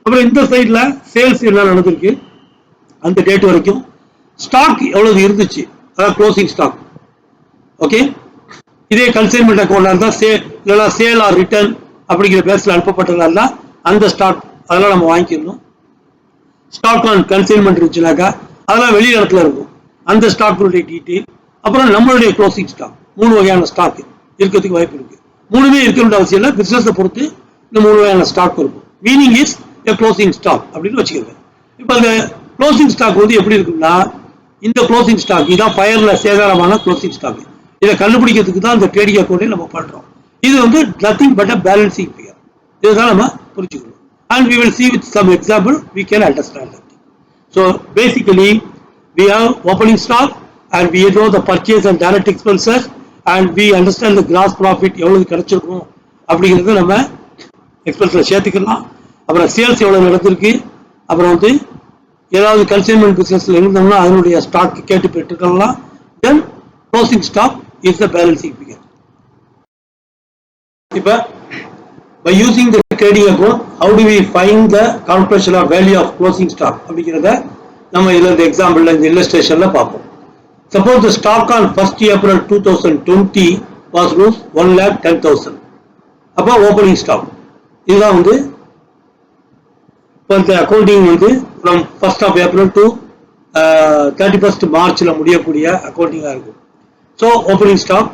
அப்புறம் இந்த சைட்ல சேல்ஸ் என்ன நடந்திருக்கு அந்த டேட் வரைக்கும், ஸ்டாக் எவ்வளவு இருந்துச்சு, அதாவது க்ளோசிங் ஸ்டாக் ஓகே, இதே கன்சைன்மெண்ட் அக்கௌண்ட் இருந்தால் இல்லைனா சேல் ஆர் ரிட்டர்ன் அப்படிங்கிற பேஸில் அனுப்பப்பட்டதா இருந்தால் அந்த ஸ்டாக் அதெல்லாம் நம்ம வாங்கிக்கணும். ஸ்டாக் ஆன் கன்சைன்மெண்ட் இருந்துச்சுனாக்கா அதெல்லாம் வெளி இடத்துல இருக்கும், அந்த ஸ்டாக்குடைய டீட்டெயில். அப்புறம் நம்மளுடைய க்ளோசிங் ஸ்டாக், 3 வகையான ஸ்டாக் இருக்கிறதுக்கு வாய்ப்பு இருக்கு. 3மே இருக்கணும்னு அவசியம் இல்லை, பிசினஸை பொறுத்து இந்த 3 வகையான ஸ்டாக் இருக்கும். Meaning is a closing stock அப்படின்னு வச்சுக்கோங்க. இப்போ அந்த க்ளோசிங் ஸ்டாக் வந்து எப்படி இருக்குன்னா, இந்த க்ளோசிங் ஸ்டாக் இதான் ஃபயர்ல சேதாரமான க்ளோசிங் ஸ்டாக். இதை கண்டுபிடிக்கிறதுக்கு தான் இந்த ட்ரேடிங் அக்கௌண்ட்டை நம்ம பண்றோம். இது வந்து nothing but a balancing figure. இதுதான் நம்ம புரிஞ்சுக்கணும். And we will see with some example we can understand that. So basically we have opening stock and we know the purchase and direct expenses and we understand the gross profit எவ்வளவு கிடைச்சிருக்கும் அப்படிங்கிறத நம்ம எக்ஸ்பென்ஸ்ல சேர்த்துக்கலாம். அப்புறம் sales எவ்வளவு நடந்திருக்கு, அப்புறம் வந்து ஏதாவது கன்சைன்மெண்ட் பிசினஸ்ல இருந்தோம்னா அதனுடைய ஸ்டாக் கேட்டு பெற்றுக்கலாம். Then closing stock is the balancing figure. இப்போ by using the trading account, how do we find the calculation of value of closing stock அப்படிங்கறத நம்ம இதுல இந்த எக்ஸாம்பிள்ல இந்த இல்லஸ்ட்ரேஷன்ல பார்ப்போம். Suppose the stock on 1st April 2020 was rupees 1,10,000. அப்ப opening stock இதுதான் வந்து இந்த அக்கவுண்டிங் வந்து from 1st of April to 31st Marchல முடியக்கூடிய அக்கவுண்டிங்கா இருக்கும். So opening stock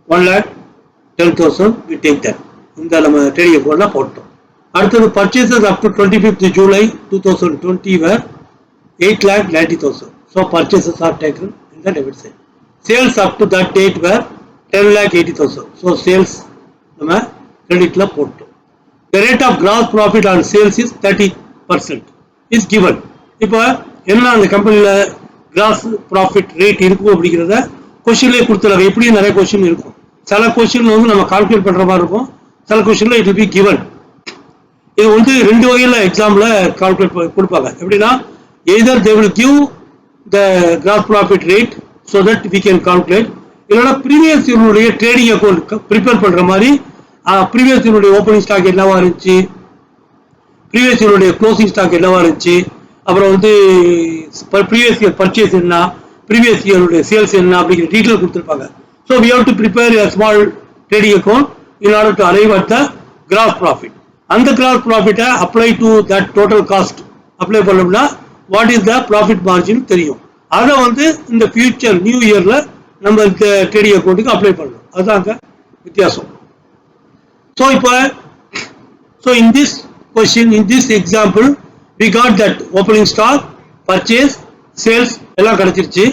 1,10,000 we take that. இந்த நம்ம ட்ரேடிங் அக்கவுண்ட்ல போட்டோம். அடுத்தது purchases up to 25th July 2020 were 8,90,000. So purchases are taken in the debit side. Sales up to that date were 10,80,000. So sales நம்ம கிரெடிட்ல போட்டோம். The rate of gross profit on sales is 30% is given. இப்போ என்ன அந்த கம்பெனில cross profit rate இருக்கும் அப்படிங்கிறத கொஸ்டின்லேயே கொடுத்துருக்காங்க. எப்படியும் நிறைய கொஸ்டின் இருக்கும். சில கொஸ்டின் வந்து நம்ம கால்குலேட் பண்ற மாதிரி இருக்கும், சில கொஸ்டின்ல இட் வில் பி கிவன். இது வந்து 2 வகையில எக்ஸாம்ல கால்குலேட் கொடுப்பாங்க. எப்படின்னா either they will give the gross profit rate so that we can calculate, இல்லைன்னா ப்ரீவியஸ் இயருடைய ட்ரேடிங் அக்கௌண்ட் ப்ரிப்பேர் பண்ற மாதிரி ப்ரீவியஸ் இயருடைய ஓப்பனிங் ஸ்டாக் என்னவா இருந்துச்சு, ப்ரீவியஸ் இயருடைய க்ளோசிங் ஸ்டாக் என்னவா இருந்துச்சு, அப்புறம் வந்து ப்ரீவியஸ் இயர் பர்ச்சேஸ் என்ன, ப்ரீவியஸ் இயருடைய சேல்ஸ் என்ன அப்படிங்கிற டீட்டெயில் கொடுத்துருப்பாங்க. So we have to prepare a small trading account in order to arrive at the gross profit. And the gross profit apply to that total cost apply பண்ணோம்னா what is the profit margin தெரியும். அதை வந்து இந்த future new yearல நம்ம இந்த trading accountக்கு apply பண்ணணும். அதுதான் வித்தியாசம். So in this question, in this example, we got that opening stock, purchase, sales எல்லாம் கிடைச்சிருச்சு.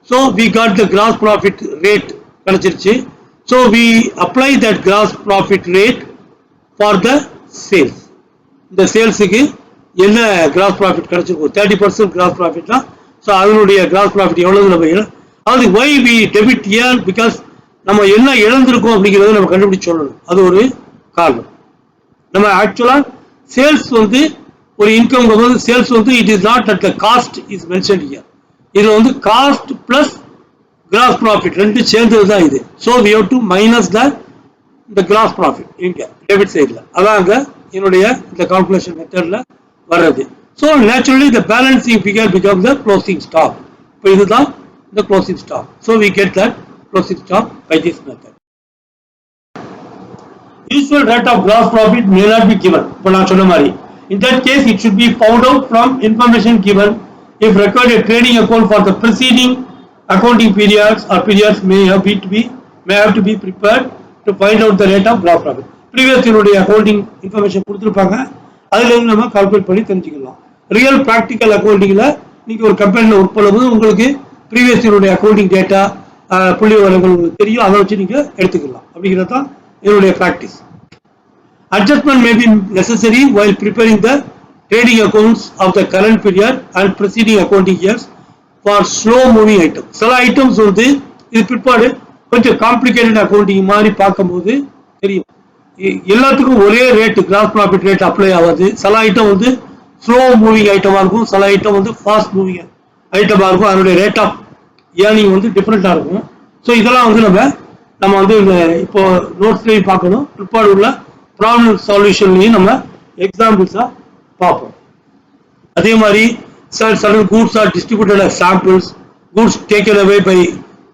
So we got the gross profit rate கிடைச்சிருச்சு. So we apply that gross profit rate for the sales. இந்த சேல்ஸுக்கு என்ன gross profit கிடைச்சிருக்கும், 30% gross profit தான். So அதனுடைய gross profit எவ்வளவு நம்ம அது why we debit here, because நம்ம என்ன இழந்திருக்கோம் அப்படிங்கிறத நம்ம கண்டுபிடிச்சு சொல்லணும். அது ஒரு காரணம். நம்ம ஆக்சுவலா சேல்ஸ் வந்து ஒரு இன்கம் போது சேல்ஸ் வந்து it is not at the cost is mentioned here. இது வந்து காஸ்ட் பிளஸ் கிராஸ் ப்ராஃபிட் ரெண்டு சேர்ந்தது தான் இது. So we have to minus the gross profit இங்க டெபிட் சைடில். அதாங்க என்னுடைய இந்த கால்குலேஷன் மெத்தட்ல வர்றது. So naturally the balancing figure become the closing stock. இப்போ இதுதான் the closing stock. So we get that closing stock by this method. Usual rate of gross profit may not be given. In that case, it should be found out from information given. If required, a trading account for the preceding accounting periods or periods may have to be prepared to find out the rate of gross profit. Previous year accounting information கொடுத்திருப்பாங்க, அதுல இருந்து நம்ம calculate பண்ணி தெரிஞ்சுக்கலாம். Real practical அக்கவுண்டிங்ல நீங்க ஒரு கம்பெனில work பண்ணும்போது உங்களுக்கு ப்ரீவியஸ் இயருடைய அக்கௌண்டிங் டேட்டா புள்ளி விவரங்கள் உங்களுக்கு தெரியும், அதை வச்சு நீங்க எடுத்துக்கலாம். அப்படிங்கிறது தான் என்னுடைய practice. Adjustment may be necessary while preparing the trading accounts of the current period and preceding accounting years for slow moving items. சில ஐட்டம்ஸ் வந்து இது பிற்பாடு கொஞ்சம் காம்ப்ளிகேட்டட் அக்கௌண்டிங் மாதிரி பார்க்கும்போது தெரியும். எல்லாத்துக்கும் ஒரே rate cross profit rate apply ஆகாது. சில ஐட்டம் வந்து ஸ்லோ மூவிங் ஐட்டமா இருக்கும், சில ஐட்டம் வந்து ஃபாஸ்ட் மூவிங் ஐட்டமா இருக்கும். அதனுடைய ரேட் ஆஃப் ஏர்னிங் வந்து டிஃப்ரெண்டா இருக்கும். ஸோ இதெல்லாம் வந்து நம்ம வந்து இப்போ நோட்ஸ்லையும் பார்க்கணும், பிற்பாடு உள்ள ப்ராப்ளம் சால்யூஷன்லையும் நம்ம எக்ஸாம்பிள்ஸா பார்ப்போம். அதே மாதிரி certain goods are distributed as samples, goods taken away by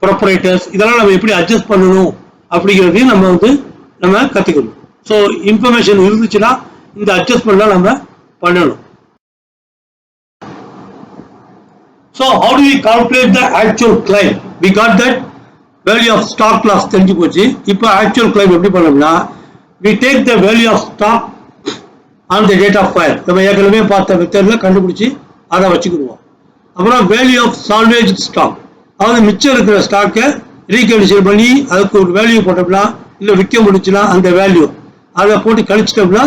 ப்ரொப்ரைட்டர்ஸ் இதெல்லாம் நம்ம எப்படி அட்ஜஸ்ட் பண்ணணும் அப்படிங்கிறதையும் நம்ம கத்துக்கணும். ஸோ இன்ஃபர்மேஷன் இருந்துச்சுன்னா இந்த அட்ஜஸ்ட்மெண்ட்லாம் நம்ம பண்ணணும். So how do we calculate the actual claim? We got that value of stock loss தெரிஞ்சு போச்சு. இப்போ actual claim எப்படி பண்ணோம்னா we take the value of stock on the date of fire. நம்ம ஏற்கனவே பார்த்த மெத்தட்ல கண்டுபிடிச்சு அதை வச்சுக்கிடுவோம். அப்புறம் வேல்யூ ஆஃப் சால்வேஜ் ஸ்டாக், அதாவது மிச்சம் இருக்கிற ஸ்டாக்கை ரீகண்டிஷன் பண்ணி அதுக்கு ஒரு வேல்யூ போட்டோம்னா இல்லை விற்க முடிச்சுன்னா அந்த வேல்யூ அதை போட்டு கழிச்சிட்டோம்னா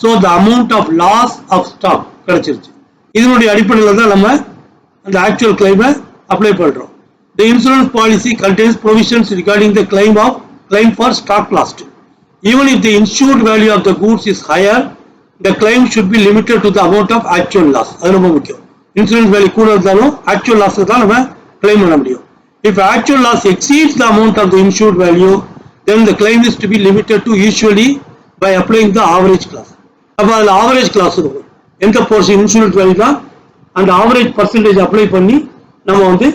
so the amount of loss of stock கிடைச்சிருச்சு. இதனுடைய அடிப்படையில் தான் நம்ம அந்த ஆக்சுவல் கிளைமை அப்ளை பண்றோம். The insurance policy contains provisions regarding the claim for stock loss. Even if the insured value of the goods is higher, the claim should be limited to the amount of actual loss. அது ரொம்ப முக்கியம். Insurance value கூட இருந்தாலும் actual loss தான் நம்ம claim பண்ண முடியும். If actual loss exceeds the amount of the insured value, then the claim is to be limited to usually by applying the average class. அப்போ அதில் ஆவரேஜ் கிளாஸ் இருக்கும். எந்த போர்ஷன் இன்சூரன்ஸ் வேல்யூ தான் அந்த ஆவரேஜ் பர்சன்டேஜ் அப்ளை பண்ணி நம்ம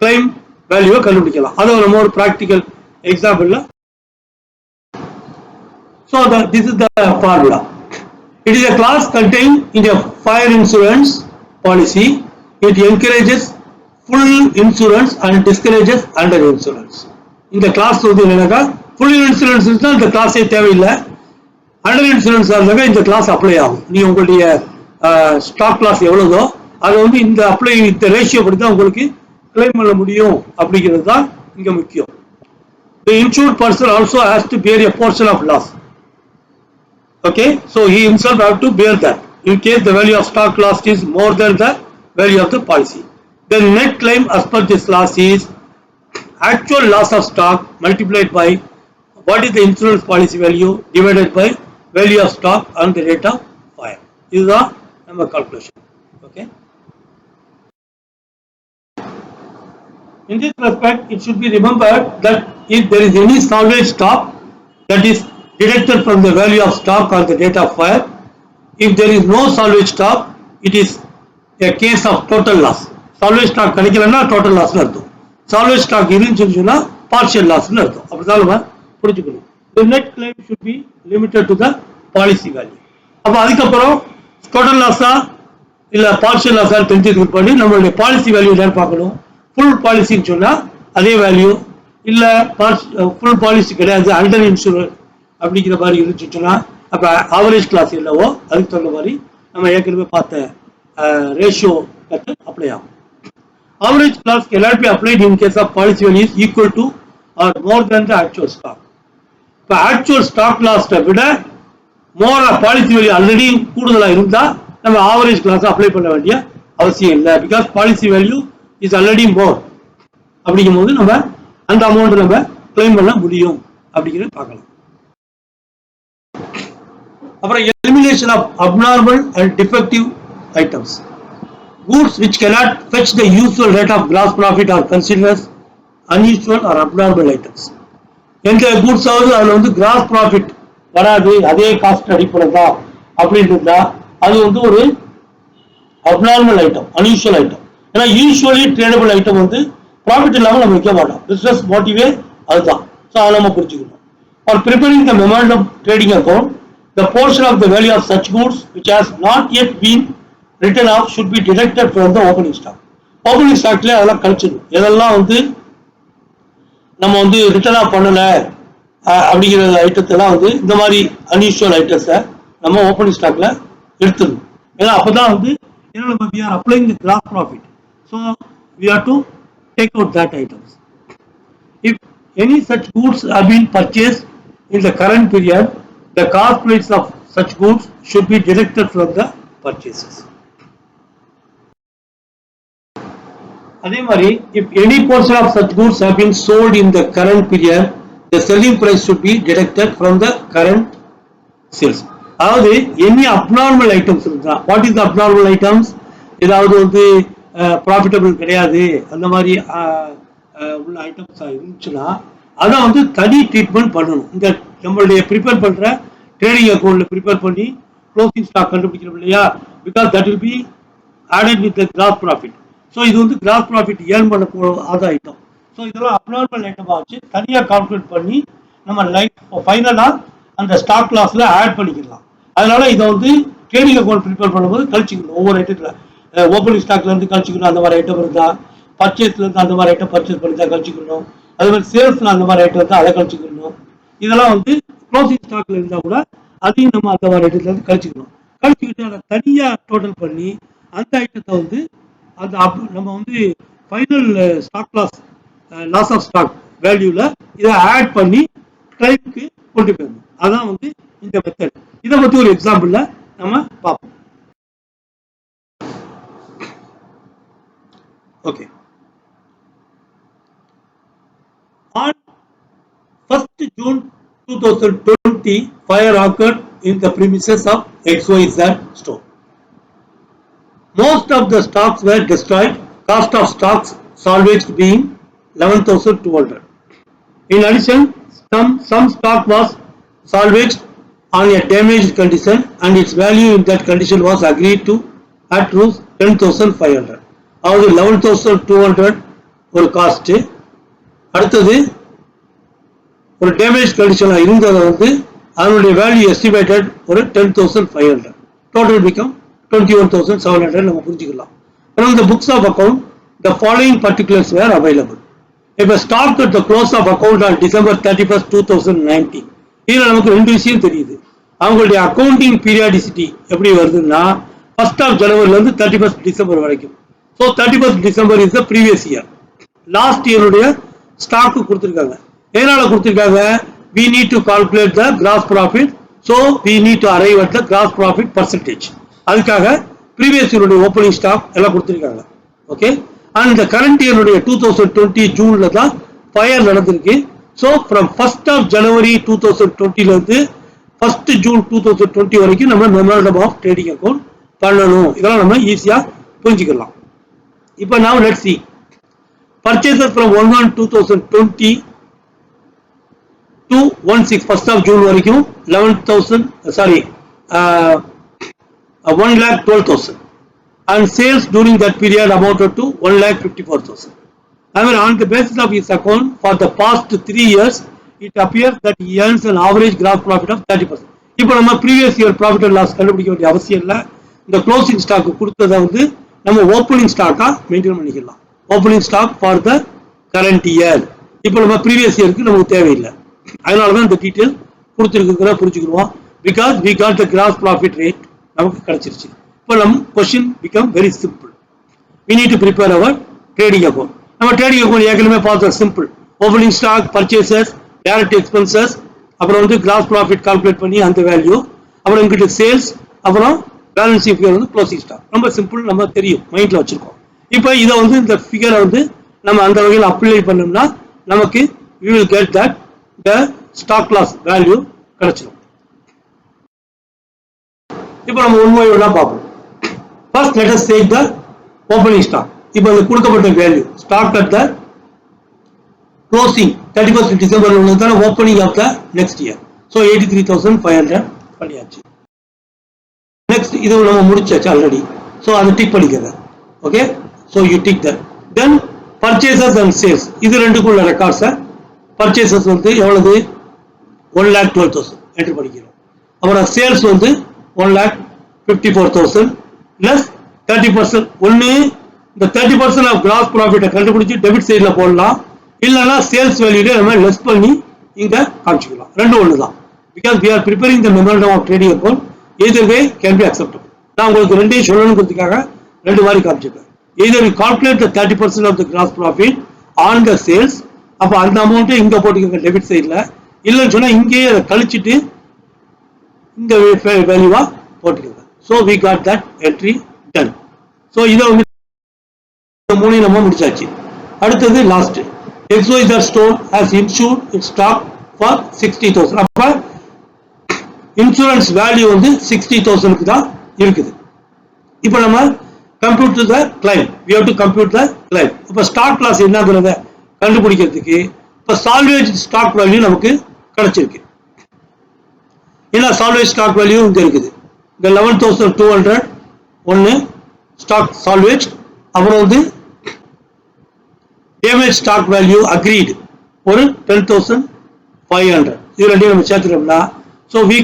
claim வேல்யூவை கண்டுபிடிக்கலாம். அது நம்ம ஒரு practical எக்ஸாம்பிள்ல. So this is the formula. It is a class contained in a fire insurance policy. It encourages full insurance and discourages under insurance. இந்த கிளாஸ் என்னன்னா full insurance இருந்தால் இந்த கிளாஸே தேவையில்லை. அண்டர் இன்சூரன்ஸ் இருந்தாங்க இந்த கிளாஸ் அப்ளை ஆகும். நீ உங்களுடைய ஸ்டாக் லாஸ் எவ்வளவோ அதை இந்த அப்ளை இந்த ரேஷியோ படி தான் உங்களுக்கு கிளைம் பண்ண முடியும் அப்படிங்கிறது தான் இங்க முக்கியம். The insured person also has to bear a portion of loss. Okay, so he himself have to bear that in case the value of stock loss is more than the value of the policy. The net claim as per this loss is actual loss of stock multiplied by what is the insurance policy value divided by value of stock on the rate of fire. This is our calculation. Okay. In this respect, it should be remembered that if there is any salvage stock that is deducted from the value of stock on the date of fire, if there is no salvage stock, it is a case of total loss. Salvage stock கிடைக்கலன்னா total loss அர்த்தம். Salvage stock இருந்துச்சுன்னா partial loss அர்த்தம். அப்படிதான் நம்ம புரிஞ்சுக்கணும். The net claim should be limited to the policy value. அப்ப அதுக்கப்புறம் total loss இல்ல partial loss தெரிஞ்சதுக்கு பண்ணி நம்மளுடைய பாலிசி வேல்யூ என்னன்னு பார்க்கணும். ஃபுல் பாலிசின்னு சொன்னா அதே வேல்யூ, இல்ல ஃபுல் பாலிசி கிடையாது அண்டர் இன்சூரன்ஸ் அப்படிங்கிற மாதிரி இருந்துச்சுன்னா அப்ப ஆவரேஜ் கிளாஸ் இல்லவோ அதுக்கு தகுந்த மாதிரி நம்ம ஏற்கனவே பார்த்த ரேஷியோ அப்ளை ஆகும். Average class cannot be applied in case of policy value is equal to or more than the actual stock. இப்போ actual stock loss விட more policy value ஆல்ரெடி கூடுதலா இருந்தா நம்ம ஆவரேஜ் கிளாஸ் அப்ளை பண்ண வேண்டிய அவசியம் இல்லை. Because policy value is already more. அப்படிங்கும்போது நம்ம அந்த அமௌண்ட் நம்ம கிளைம் பண்ண முடியும் அப்படிங்கிறத பார்க்கலாம். அப்புறம் elimination of abnormal and defective items. Goods which cannot fetch the usual rate of gross profit are considered as unusual or abnormal items. எந்த கூட்ஸ் ஆகுது அதுல கிராஸ் ப்ராஃபிட் வராது, அதே காஸ்ட் அடிப்படைதா அப்படின்றதா அது ஒரு அப்நார்மல் ஐட்டம், அன்யூஷுவல் ஐட்டம். ஏன்னா usually tradable item profit இல்லாமல் நம்ம விற்க மாட்டோம். பிசினஸ் மோட்டிவே அதுதான். ஸோ அதை நம்ம புரிஞ்சுக்கணும். For preparing the memorandum trading account, the portion of the value of such goods which has not yet been written off should be deducted from the opening stock. Opening stockல அதெல்லாம் கழிச்சிடும். எதெல்லாம் நம்ம return of பண்ணல அப்படிங்கிற ஐட்டத்தெல்லாம் இந்த மாதிரி unusual ஐட்டம்ஸை நம்ம opening ஸ்டாக்ல எடுத்துடணும். ஏன்னா அப்பதான் நம்ம we are applying the gross profit, so we have to take out that items. If any such goods have been purchased in the current period, the cost price of such goods should be deducted from the purchases. அதே மாதிரி if any portion of such goods have been sold in the current period, the selling price should be deducted from the current sales. அதாவது any abnormal items இருந்தா, what is the abnormal items? ஏதாவது profitable கிடையாது அந்த மாதிரி உள்ள items இருந்துச்சுன்னா அதை தனி ட்ரீட்மெண்ட் பண்ணணும். இந்த நம்மளுடைய ப்ரிப்பேர் பண்ற ட்ரேடிங் அக்கௌண்ட்ல ப்ரிப்பேர் பண்ணி க்ளோசிங் ஸ்டாக் கண்டுபிடிக்கிறோம் இல்லையா, because that will be added with the gross profit. So இது வந்து கிராஸ் ப்ராஃபிட் ஏர்ன் பண்ண போகாத ஐட்டம். ஸோ இதெல்லாம் அப்நார்மல் ஐட்டமாக வச்சு தனியாக கால்குலேட் பண்ணி நம்ம ஃபைனலாக அந்த ஸ்டாக் லாஸில் ஆட் பண்ணிக்கலாம். அதனால இதை வந்து ட்ரேடிங் அக்கௌண்ட் ப்ரிப்பேர் பண்ணும்போது கழிச்சிக்கணும். ஒவ்வொரு ஐட்டத்தில் ஓப்பனிங் ஸ்டாக்லேருந்து கழிச்சிக்கணும், அந்த மாதிரி ஐட்டம் இருந்தால், பர்ச்சேஸ்லேருந்து அந்த மாதிரி ஐட்டம் பர்ச்சேஸ் பண்ணி தான் கழிச்சிக்கணும், அது மாதிரி சேல்ஸில் அந்த மாதிரி ஐட்டம் இருந்தால் அதை கழிச்சிக்கணும். இதெல்லாம் வந்து க்ளோசிங் ஸ்டாக்ல இருந்தால் கூட அதையும் நம்ம அந்த மாதிரி ஐட்டத்துலேருந்து கழிச்சிக்கணும். கழிச்சுக்கிட்டு அதை தனியாக டோட்டல் பண்ணி அந்த ஐட்டத்தை வந்து அந்த நம்ம வந்து final stock loss of stock வேல்யூவில் இதை ஆட் பண்ணி கிளைமுக்கு கொண்டு போயிடணும். அதான் வந்து இந்த மெத்தட். இதை பற்றி ஒரு எக்ஸாம்பிளில் நம்ம பார்ப்போம். Okay. On 1st June 2020, fire occurred in the premises of XYZ store. Most of the stocks were destroyed, cost of stocks salvaged being 11,200. In addition, some stock was salvaged on a damaged condition and its value in that condition was agreed to at rupees 10,500. அதாவது 11,200 ஒரு cost. அடுத்தது ஒரு damage கண்டிஷனாக இருந்ததை வந்து அதனுடைய value estimated ஒரு 10,500. Total become 21,700 நம்ம புரிஞ்சுக்கலாம். From the books of account, the following particulars were available. If a stock at the close of account on December 31st, 2019, இதில் நமக்கு ரெண்டு விஷயம் தெரியுது. அவங்களுடைய அக்கௌண்டிங் பீரியாடிசிட்டி எப்படி வருதுன்னா 1st of January 31st December வரைக்கும். So 31st December is the previous year. Last இயருடைய ஸ்டாக்கு கொடுத்துருக்காங்க. எதனால கொடுத்துருக்காங்க? we need to calculate the gross profit, so we need to arrive at the gross profit percentage. அதுக்காக previous இயருடைய opening stock எல்லாம் கொடுத்துருக்காங்க. Okay. And இந்த கரண்ட் இயருடைய 2020 ஜூன்ல தான் ஃபயர் நடந்திருக்கு. So from 1st of January 2020 1st June 2020 வரைக்கும் நம்ம memorandum of trading account பண்ணணும். இதெல்லாம் நம்ம ஈஸியாக புரிஞ்சுக்கலாம். இப்போ now let's see purchases from 1/1/2020 to 1/6 1st of June வரைக்கும் 1,12,000 and sales during that period amounted to 1,54,000. I mean, on the basis of his account for the past 3 years, it appears that he earns an average gross profit of 30%. இப்போ நம்ம previous year profit and loss கண்டுபிடிக்க வேண்டிய அவசியம் இல்லை. இந்த closing stock கொடுத்ததை வந்து நம்ம ஓப்பனிங் ஸ்டாக்கா மெயின்டைன் பண்ணிக்கலாம். Opening stock for the current year. இப்போ நம்ம ப்ரீவியஸ் இயருக்கு நமக்கு தேவையில்லை. அதனால தான் இந்த டீட்டெயில் கொடுத்துருக்குறத புரிஞ்சுக்கிடுவோம். Because we got the gross profit rate நமக்கு கிடைச்சிருச்சு. இப்போ நம்ம question become very simple. We need to prepare our trading account. நம்ம ட்ரேடிங் அக்கௌண்ட் ஏற்கனவே பார்த்தோம். Simple. Opening stock, purchases, direct expenses, அப்புறம் வந்து கிராஸ் ப்ராஃபிட் கால்குலேட் பண்ணி அந்த வேல்யூ, அப்புறம் இங்கிட்ட சேல்ஸ், அப்புறம் பேலன்சிங் ஃபிகர் வந்து க்ளோசிங் ஸ்டாக். ரொம்ப சிம்பிள், நம்ம தெரியும், மைண்ட்ல வச்சிருக்கோம். இப்போ இதை வந்து இந்த ஃபிகரை வந்து நம்ம அந்த வகையில் அப்ளை பண்ணோம்னா நமக்கு we will get that the stock loss value கிடைச்சிடும். இப்போ நம்ம உண்மையோட பார்ப்போம். First let us take the opening stock. இப்போ அது கொடுக்கப்பட்ட value stock at the closing 31st December உள்ளதான opening of the next year. So 83,500 பண்ணியாச்சு. நெக்ஸ்ட் இது நம்ம முடிச்சாச்சு ஆல்ரெடி. ஸோ அதை டிக் பண்ணிக்கங்க. Okay. So you tick that. Then purchases and sales, இது ரெண்டுக்குள்ள ரெக்கார்ட்ஸை பர்ச்சேசஸ் வந்து எவ்வளவு 1,12,000 என்ட்ரு பண்ணிக்கிறோம். அப்புறம் சேல்ஸ் வந்து 1,54,000 பிளஸ் 30%. ஒன்று இந்த 30% ஆஃப் கிராஸ் ப்ராஃபிட்டை கண்டுபிடிச்சி டெபிட் சைடில் போடலாம், இல்லைன்னா சேல்ஸ் வேல்யூல நம்ம லெஸ் பண்ணி இங்கே காமிச்சிக்கலாம். ரெண்டும் ஒன்று தான். Because we are preparing the memorandum of trading account. either way can be acceptable. நான் உங்களுக்கு ரெண்டையும் சொல்லணுங்கிறதுக்காக ரெண்டு மாதிரி காமிச்சிருக்கேன். either you calculate the 30% of the gross profit on the sales, அப்போ அந்த அமௌண்ட்டை இங்கே போட்டுக்கோங்க டெபிட் சைடில், இல்லைன்னு சொன்னால் இங்கேயே அதை கழிச்சிட்டு இந்த வேல்யூவாக போட்டுக்கோங்க. So we got that entry done. So இதை வந்து மூணையும் நம்ம முடிச்சாச்சு. அடுத்தது last. XYZ store has insured its stock for 60,000. அப்போ இன்சூரன்ஸ் வேல்யூ வந்து 60,000க்கு தான் இருக்குது. இப்போ நம்ம compute the claim. We have to compute the claim. இப்போ ஸ்டாக் லாஸ் என்னங்கிறத கண்டுபிடிக்கிறதுக்கு இப்போ சால்வேஜ் ஸ்டாக் வேல்யூ நமக்கு கிடைச்சிருக்கு. ஏன்னா சால்வேஜ் ஸ்டாக் வேல்யூ இங்கே இருக்குது. இந்த 11,200 ஒன்று ஸ்டாக் சால்வேஜ், அப்புறம் வந்து Average stock value agreed ஒரு 10,500. இது ரெண்டையும் நம்ம சேர்த்துட்டோம்னா so we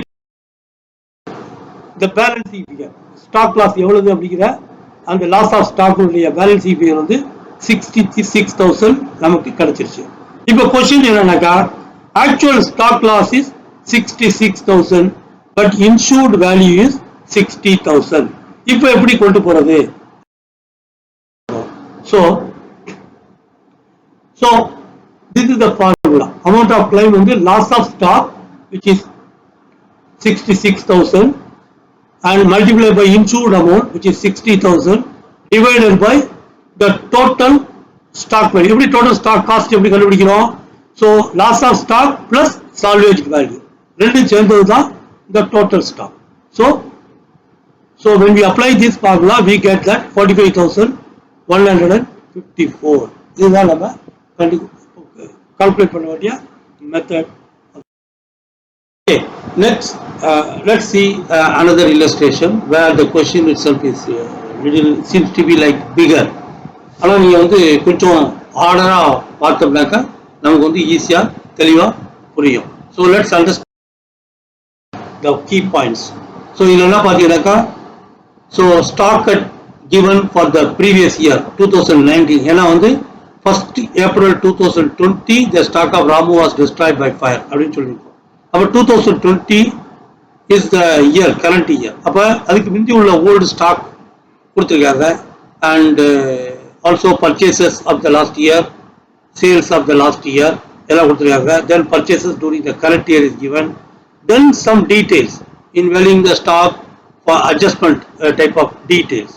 the balance sheet figure stock loss எவ்வளவு அப்படிங்கிற அந்த loss of stock உடைய balance sheet figure வந்து 66,000 நமக்கு கிடைச்சிருச்சு. இப்போ क्वेश्चन என்னன்னாக்கா actual stock loss is 66,000 but insured value is 60,000. இப்போ எப்படி கொண்டு போறது? So this is the formula. Amount of claim வந்து loss of stock which is 66,000 and multiplied by insured amount which is 60,000 divided by the total stock value. எப்படி total stock cost எப்படி கண்டுபிடிக்கிறோம்? So loss of stock plus salvage value ரெண்டும் சேர்ந்தது தான் the total stock. So when we apply this formula we get that 45,154. இதுதான் நம்ம calculate பண்ண வேண்டிய method. Okay, next let's see another illustration where the question itself is little seems to be like bigger. ஆனா நீங்க வந்து கொஞ்சம் ஆர்டரா பார்த்தோம்னாக்க நமக்கு வந்து ஈஸியா தெளிவா புரியும். So let's understand the key points. So இதுல என்ன பாத்தீங்கன்னாக்கா so stock given for the previous year 2019 ஏன்னா வந்து 1st April 2020 the stock of Ramu was destroyed by fire அப்படின்னு சொல்லியிருக்கோம். அப்ப 2020 is the year current year. அப்ப அதுக்கு முந்தி உள்ள old stock கொடுத்திருக்காங்க and also purchases of the last year, sales of the last year எல்லாம் கொடுத்திருக்காங்க. Then purchases during the current year is given. Then some details in valuing the stock for adjustment type of details.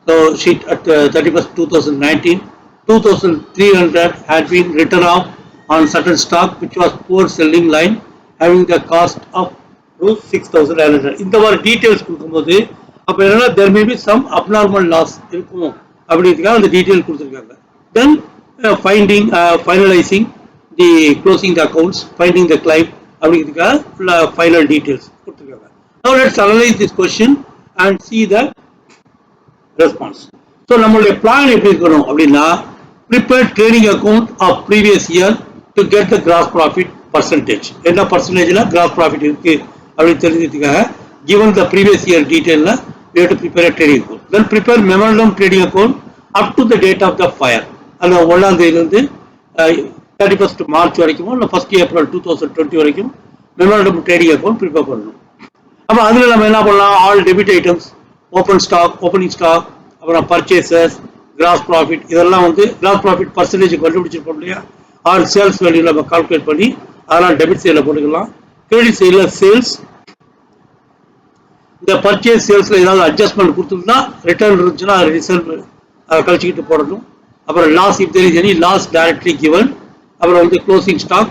So sheet at 31st 2019 2,300 had been written off on certain stock which was poor selling line having the cost of ₹6,900. இந்த மாதிரி details கொடுக்கும்போது அப்ப என்னன்னா there may be some abnormal loss இருக்கும் அப்படிங்கிறதுக்காக அந்த detail கொடுத்துருக்காங்க. Then finalizing the closing the accounts, finding the claim அப்படிங்கிறதுக்காக final details கொடுத்துருக்காங்க. Now let's analyze this question and see the response. So நம்மளுடைய பிளான் எப்படி இருக்கணும் அப்படின்னா prepare trading account of previous year to get the gross profit percentage. என்ன percentageல gross profit இருக்கு அப்படின்னு தெரிஞ்சுக்கிறதுக்காக given the previous year detailல we have to prepare a trading account. Then prepare memorandum trading account up to the date of the fire. அந்த 1ஆம் தேதியிலிருந்து 31st March வரைக்கும் இல்ல 1st April 2020 வரைக்கும் memorandum trading account prepare பண்ணணும். அப்ப அதுல நம்ம என்ன பண்ணலாம் all debit items, open stock, opening stock, அப்புறம் purchases, gross profit இதெல்லாம் வந்து gross profit percentage கண்டுபிடிச்சிருப்போம் இல்லையா ஆர் சேல்ஸ் வேல்யூ நம்ம கால்குலேட் பண்ணி அதெல்லாம் டெபிட் சைடில் போட்டுக்கலாம். கிரெடிட் சைடில் சேல்ஸ் இந்த பர்ச்சேஸ் சேல்ஸில் ஏதாவது அட்ஜஸ்ட்மெண்ட் கொடுத்துருந்தா ரிட்டர்ன் இருந்துச்சுன்னா ரிசல்ட் கழிச்சுக்கிட்டு போடணும். அப்புறம் loss if there is any loss directly given. அப்புறம் வந்து க்ளோசிங் ஸ்டாக்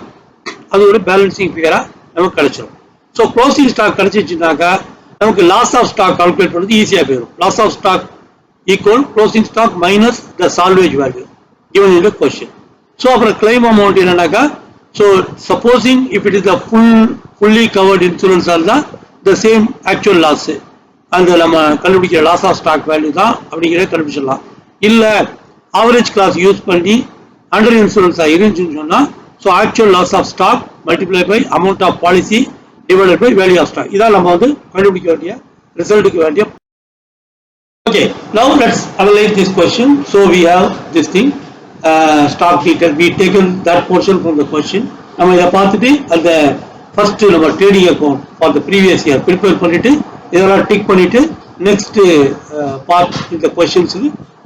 அது ஒரு பேலன்சிங் ஃபிகராக நமக்கு கிடைச்சிடும். ஸோ க்ளோசிங் ஸ்டாக் கிடைச்சிச்சுனாக்கா நமக்கு லாஸ் ஆஃப் ஸ்டாக் கால்குலேட் பண்ணுறது ஈஸியாக போயிடும். Loss of stock equal closing stock minus the salvage value given in the question. So அப்புறம் claim amount என்னன்னாக்கா so supposing if it is the fully covered insurance இருந்தா the same actual loss அந்த நம்ம கண்டுபிடிக்கிற loss of stock value தான் அப்படிங்கிறத கண்டுபிடிச்சிடலாம். இல்ல average class யூஸ் பண்ணி under insurance இருந்துச்சுன்னு சொன்னா so actual loss of stock multiplied by amount of policy divided by value of stock இதான் நம்ம வந்து கண்டுபிடிக்க வேண்டிய ரிசல்ட்டுக்கு வேண்டிய. Okay, now let's analyze this question. So we have this thing stock detail. We taken that portion from the question. நம்ம இத பார்த்துட்டு அந்த first நம்ம trading account for the previous year prepare பண்ணிட்டு இதெல்லாம் டிக் பண்ணிட்டு next part இந்த questions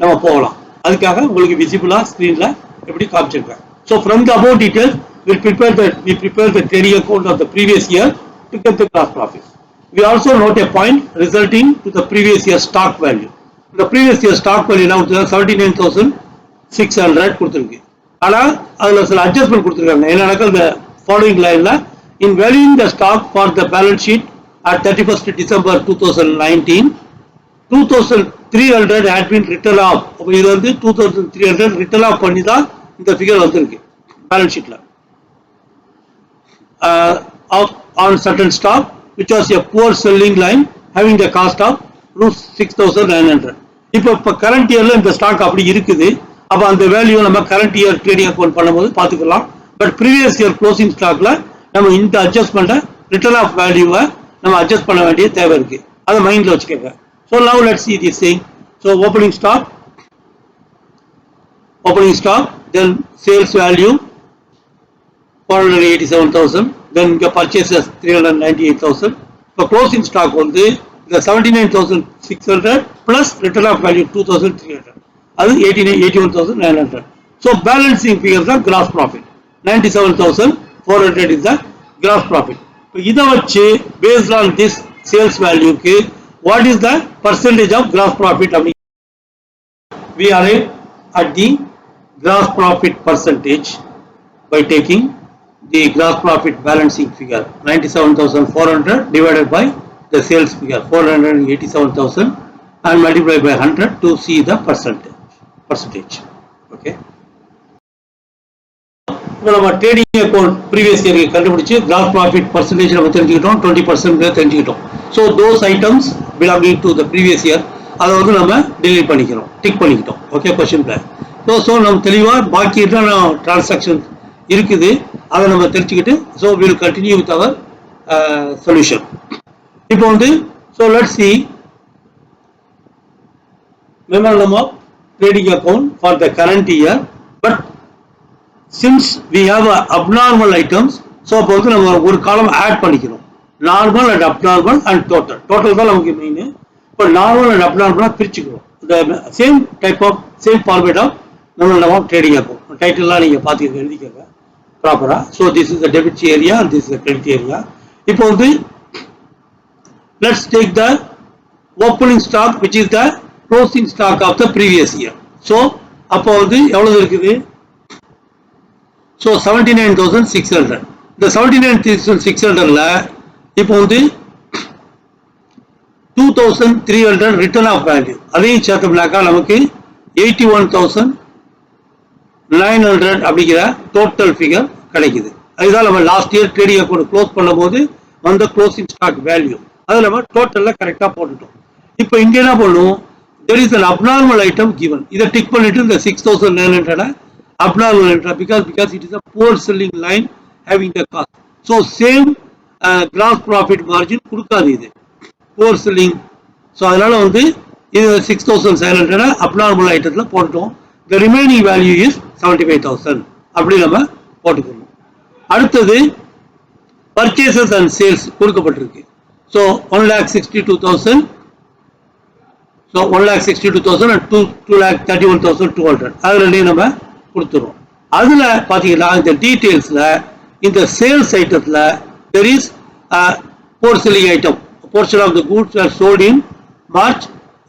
நம்ம போகலாம். அதுக்காக உங்களுக்கு விசிபிளா ஸ்கிரீன்ல எப்படி காமிச்சிருக்கேன். So from the above details we prepare the trading account of the previous year to get the gross profit. We also note a point resulting to the previous year stock value. The previous year stock value now 79,600 கொடுத்திருக்கு. ஆனா அதுல சில adjustment கொடுத்திருக்காங்க. என்னன்னா the following lineல in valuing the stock for the balance sheet at 31st December 2019 2,300 had been written off. அப்ப இது வந்து 2,300 written off பண்ணி தான் இந்த ஃபிகர் வந்திருக்கு balance ஷீட்ல. On certain stock which was a poor selling line having the cost of ₹6,900. இப்போ current இயர்ல இந்த ஸ்டாக் அப்படி இருக்குது. அப்போ அந்த வேல்யூ நம்ம கரண்ட் இயர் ட்ரேடிங் அக்கௌண்ட் பண்ணும்போது பார்த்துக்கலாம். பட் ப்ரீவியஸ் இயர் க்ளோசிங் ஸ்டாக்ல நம்ம இந்த அட்ஜஸ்ட்மெண்ட்டை ரிட்டர்ன் ஆஃப் வேல்யூவை நம்ம அட்ஜஸ்ட் பண்ண வேண்டிய தேவை இருக்கு. அதை மைண்ட்ல வச்சுக்கோங்க. So now let's see this thing. So opening stock, then sales value 487,000, then the purchases 398,000. So closing stock வந்து the 79,600 plus return of value 2,300. அது 81,900. So balancing figures தான் gross profit. 97,400 is the gross profit. இப்போ இதை வச்சு based on this sales value க்கு what is the percentage of gross profit? We arrive at the gross profit percentage by taking the gross profit balancing figure 97,400 divided by the sales figure 487,000 and multiplied by 100 to see the percentage. Okay. இப்போ நம்ம trading account previous year கண்டுபிடிச்சு gross profit percentage நம்ம தெரிஞ்சுக்கிட்டோம், 20% தெரிஞ்சுக்கிட்டோம். So those items belonging to the previous year அதை வந்து நம்ம delete பண்ணிக்கிறோம், டிக் பண்ணிக்கிட்டோம். Okay, question plan. ஸோ நம்ம தெளிவாக பாக்கி டிரான்சாக்ஷன் இருக்குது, அதை நம்ம தெரிஞ்சுக்கிட்டு so will continue with our solution. இப்போ வந்து so let's see memorandum of trading account for the current year, but since we have abnormal items, so அப்போ வந்து நம்ம ஒரு காலம் ஆட் பண்ணிக்கிறோம், normal and abnormal and total. Total தான் நமக்கு மெயின். இப்போ நார்மல் அண்ட் அப்நார்மலாக பிரிச்சுக்கிறோம். இந்த same type of same format of memorandum of trading account. டைட்டில்லாம் நீங்கள் பார்த்து எழுதிக்கங்க ப்ராப்பராக. So this is the debit area, this is the credit area. இப்போ வந்து let's take the opening stock which is the closing stock of the previous year. So அப்போ வந்து எவ்வளவு இருக்குது? So 79,600. இந்த 79,600ல இப்போ வந்து 2,300 ரிட்டர்ன் ஆஃப் வேல்யூ அதையும் சேர்த்தோம்னாக்கா நமக்கு 81,900 அப்படிங்கிற டோட்டல் ஃபிகர் கிடைக்குது. அதுதான் நம்ம last year trading account close பண்ணும்போது வந்த க்ளோசிங் ஸ்டாக் வேல்யூ. அது நம்ம டோட்டல்ல கரெக்டா போட்டுட்டோம். இப்போ இங்க என்ன பண்ணுவோம்? there is an abnormal item given. இதை டிக் பண்ணிட்டு இந்த 6,900 abnormal item because it is a poor selling line having the cost. So same gross profit margin கொடுக்காது இது poor selling. so அதனால வந்து இது 6,700 abnormal ஐட்டத்துல போட்டுட்டோம். the remaining value is 75,000 அப்படி நம்ம போட்டுக்கணும். அடுத்தது purchases and sales கொடுக்கப்பட்டிருக்கு. so 1,62,000. so 1,62,000 and 2,31,200 அதுல நம்ம கொடுத்துறோம். அதுல பாத்தீங்கன்னா இந்த டீடைல்ஸ்ல இந்த sales ஐட்டத்துல there is a poor selling item, a portion of the goods are sold in March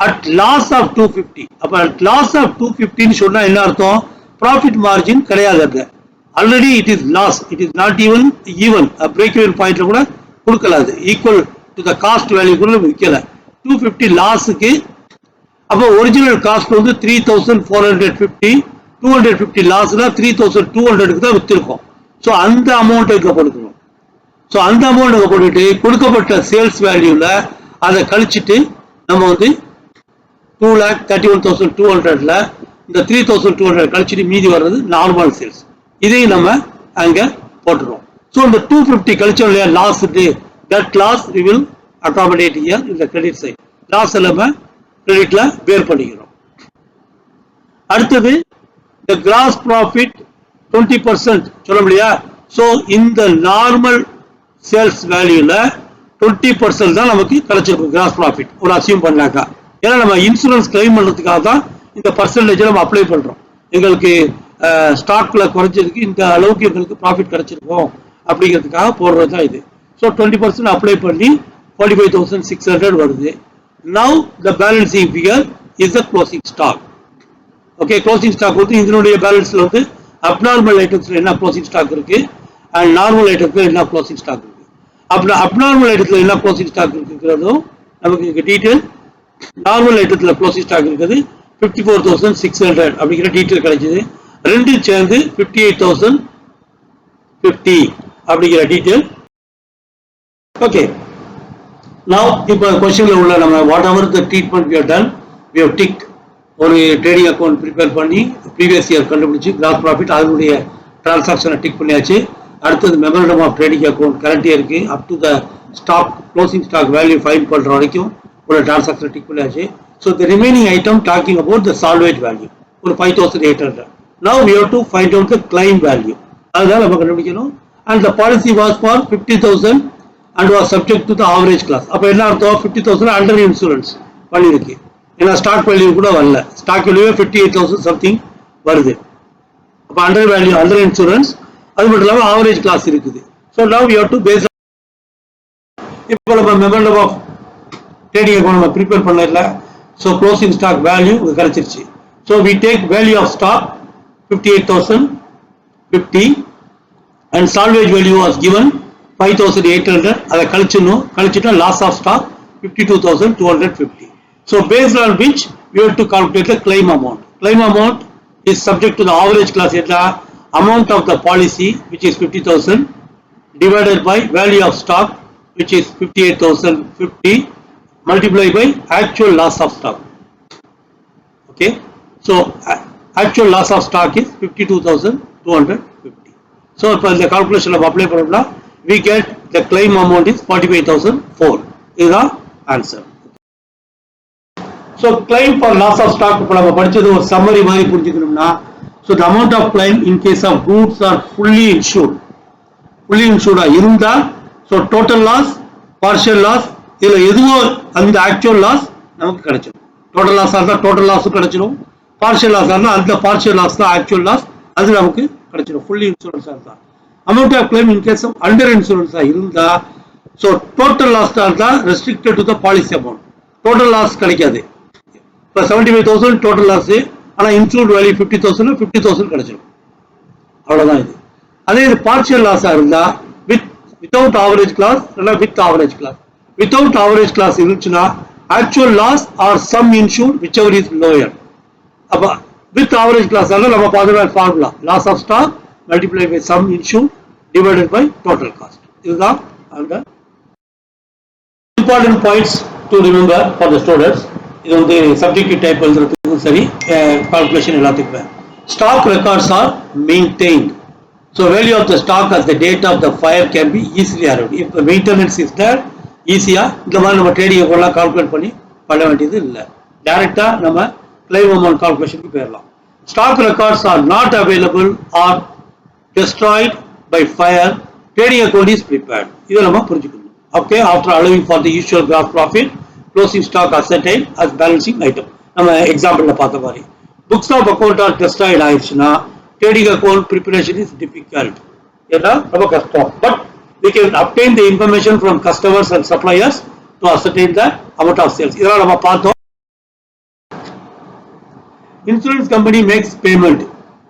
at loss of 250. அப்ப loss of 250 ன்னு சொன்னா என்ன அர்த்தம்? profit margin கிடையாது. already it is loss, it is not even a break even point கூட கொடுக்கல, அது equal to the cost value கூட விக்கல. 250 லாஸ்க்கு அப்போ ஒரிஜினல் காஸ்ட் வந்து 3,450, 250 லாஸ்னா 3,200க்கு தான் வித்திருக்கோம். ஸோ அந்த அமௌண்ட் இங்க கொடுக்கணும். ஸோ அந்த அமௌண்ட் இங்க போட்டுட்டு கொடுக்கப்பட்ட சேல்ஸ் வேல்யூல அதை கழிச்சுட்டு நம்ம வந்து 2,31,200ல இந்த 3,200 கழிச்சுட்டு மீதி வர்றது நார்மல் சேல்ஸ். இதையும் நம்ம அங்க போட்டுருவோம். ஸோ இந்த 250 கழிச்சோம் இல்லையா loss, that loss we will accommodate here in the credit side. Loss நம்ம கிரெடிட்ல பேர் பண்ணிக்கிறோம். அடுத்தது the gross profit 20% சொல்ல முடியா? சோ இந்த நார்மல் சேல்ஸ் வேல்யூல 20% தான் நமக்கு கிடைச்சிருக்கும் கிராஸ் ப்ராஃபிட் ஒரு அசியூம் பண்ணாக்கா. ஏன்னா நம்ம இன்சூரன்ஸ் கிளைம் பண்றதுக்காக தான் இந்த பர்சன்டேஜ் நம்ம அப்ளை பண்றோம். எங்களுக்கு ஸ்டாக்ல குறைஞ்சதுக்கு இந்த அளவுக்கு எங்களுக்கு ப்ராஃபிட் கிடைச்சிருக்கும் அப்படிங்கிறதுக்காக போடுறது தான் இது. ஸோ 20% அப்ளை பண்ணி 45,600 வருது. Now the balancing figure is the closing stock. Okay, closing stock வந்து இதனுடைய பேலன்ஸ்ல வந்து அப்நார்மல் ஐட்டம்ஸ்ல என்ன க்ளோசிங் ஸ்டாக் இருக்கு அண்ட் நார்மல் ஐட்டம்ஸ்ல என்ன க்ளோசிங் ஸ்டாக் இருக்கு. அப்படி அப்நார்மல் ஐட்டத்துல என்ன க்ளோசிங் ஸ்டாக் இருக்குங்கிறதோ நமக்கு இங்க டீடைல். நார்மல் ஐட்டத்துல க்ளோசிங் ஸ்டாக் இருக்குது 54,600 அப்படிங்கிற டீடைல் கிடைச்சது. ரெண்டு சேர்ந்து 58,050 அப்படிங்கிற டீடைல். ஓகே, now இப்போ क्वेश्चनல உள்ள நம்ம whatever the treatment we have done we have ticked. ஒரு ட்ரேடிங் அக்கௌண்ட் ப்ரிப்பேர் பண்ணி ப்ரீவியஸ் இயர் கண்டுபிடிச்சி கிராஸ் ப்ராஃபிட் அதனுடைய டிரான்சாக்ஷனை டிக் பண்ணியாச்சு. அடுத்தது memorandum of trading account current இயருக்கு up to the stock closing stock value fine பண்ணுற வரைக்கும் ஒரு டிரான்சாக்ஷனை டிக் பண்ணியாச்சு. So the remaining item talking about the salvage value ஒரு 5800. Now we have to find out the claim value. அதுதான் நம்ம கண்டுபிடிக்கணும். And the policy was for 50,000 and was subject to the average class. அப்போ என்ன அர்த்தம்? 50,000 under insurance பண்ணியிருக்கு. ஏன்னா stock value கூட வரல. ஸ்டாக் வேல்யூ 58,000 சம்திங் வருது. அப்போ அண்டர் வேல்யூ அண்டர் இன்சூரன்ஸ், அது மட்டும் இல்லாமல் ஆவரேஜ் கிளாஸ் இருக்குது. So now you have to face. இப்போ நம்ம மெமரண்டம் ஆஃப் ட்ரேடிங் அக்கௌண்ட் நம்ம ப்ரிப்பேர் பண்ணல. ஸோ க்ளோசிங் ஸ்டாக் வேல்யூ கிடைச்சிருச்சு. So we take value of stock 58,050 and salvage value was given 5,800. அதை கழிச்சிடணும். கழிச்சுட்டா loss of stock 52,250. So based on which we have to calculate the claim amount. Claim amount is subject to the average class amount of the policy, which is 50,000, divided by value of stock, which is 58,050, multiplied by actual loss of stock. Okay, so actual loss of stock is 52,250. So for the calculation of apply formula, we get the claim amount is 45,004. Is the answer. So claim for loss of stock இப்போ நம்ம படிச்சது ஒரு summary மாதிரி புரிஞ்சுக்கணும்னா, so the amount of claim in case of goods are fully insured இருந்தா, so total loss, partial loss, இதுல எதுவோ அந்த actual loss நமக்கு கிடைச்சிடும். total loss ஆ total loss கிடைச்சிடும். partial loss ஆ அந்த partial loss தான் actual loss, அது நமக்கு கிடைச்சிடும். fully insurance இருந்தா. amount of claim in case of under insurance இருந்தா, so total loss தான் restricted to the policy amount. total loss கிடைக்காது. இப்போ 75,000 டோட்டல் லாஸ், ஆனால் இன்சூர்ட் வேல்யூ 50,000 கிடைச்சிடும். அவ்வளோதான் இது. அதே இது பார்ஷியல் லாஸாக இருந்தால் வித்தவுட் ஆவரேஜ் கிளாஸ் இல்லை with average clause. Without average clause இருந்துச்சுன்னா actual loss or sum insured whichever is lower லோயர். அப்போ வித் ஆவரேஜ் கிளாஸ் ஆனால் நம்ம பார்த்துக்கிற formula loss of stock multiply by sum insured divided by total cost. இதுதான் அந்த important points to remember for the students. இது வந்து சப்ஜெக்டிவ் டைப் எழுதுறதுக்கும் சரி, கால்குலேஷன் எல்லாத்துக்குமே. Stock records are maintained. So value of the stock at the date of the fire can be easily arrived. இப்போ maintenance is there, ஈஸியாக இந்த மாதிரி நம்ம trading அக்கௌண்ட்லாம் calculate பண்ண வேண்டியது இல்லை. டைரெக்டாக நம்ம கிளைம் அமௌண்ட் கால்குலேஷனுக்கு போயிடலாம். Stock records are not available or destroyed by fire, trading account is prepared. இதை நம்ம புரிஞ்சுக்கணும். Okay, after allowing for the usual gross profit, closing stock ascertained as balancing item. நம்ம எக்ஸாம்பிள்ல பார்த்த மாதிரி books of account are destroyed ஆயிடுச்சுன்னா trading account preparation is difficult. ஏன்னா ரொம்ப கஷ்டம். But we can obtain the information from customers and suppliers to ascertain the amount of sales. இதெல்லாம் நம்ம பார்த்தோம். Insurance company makes payment.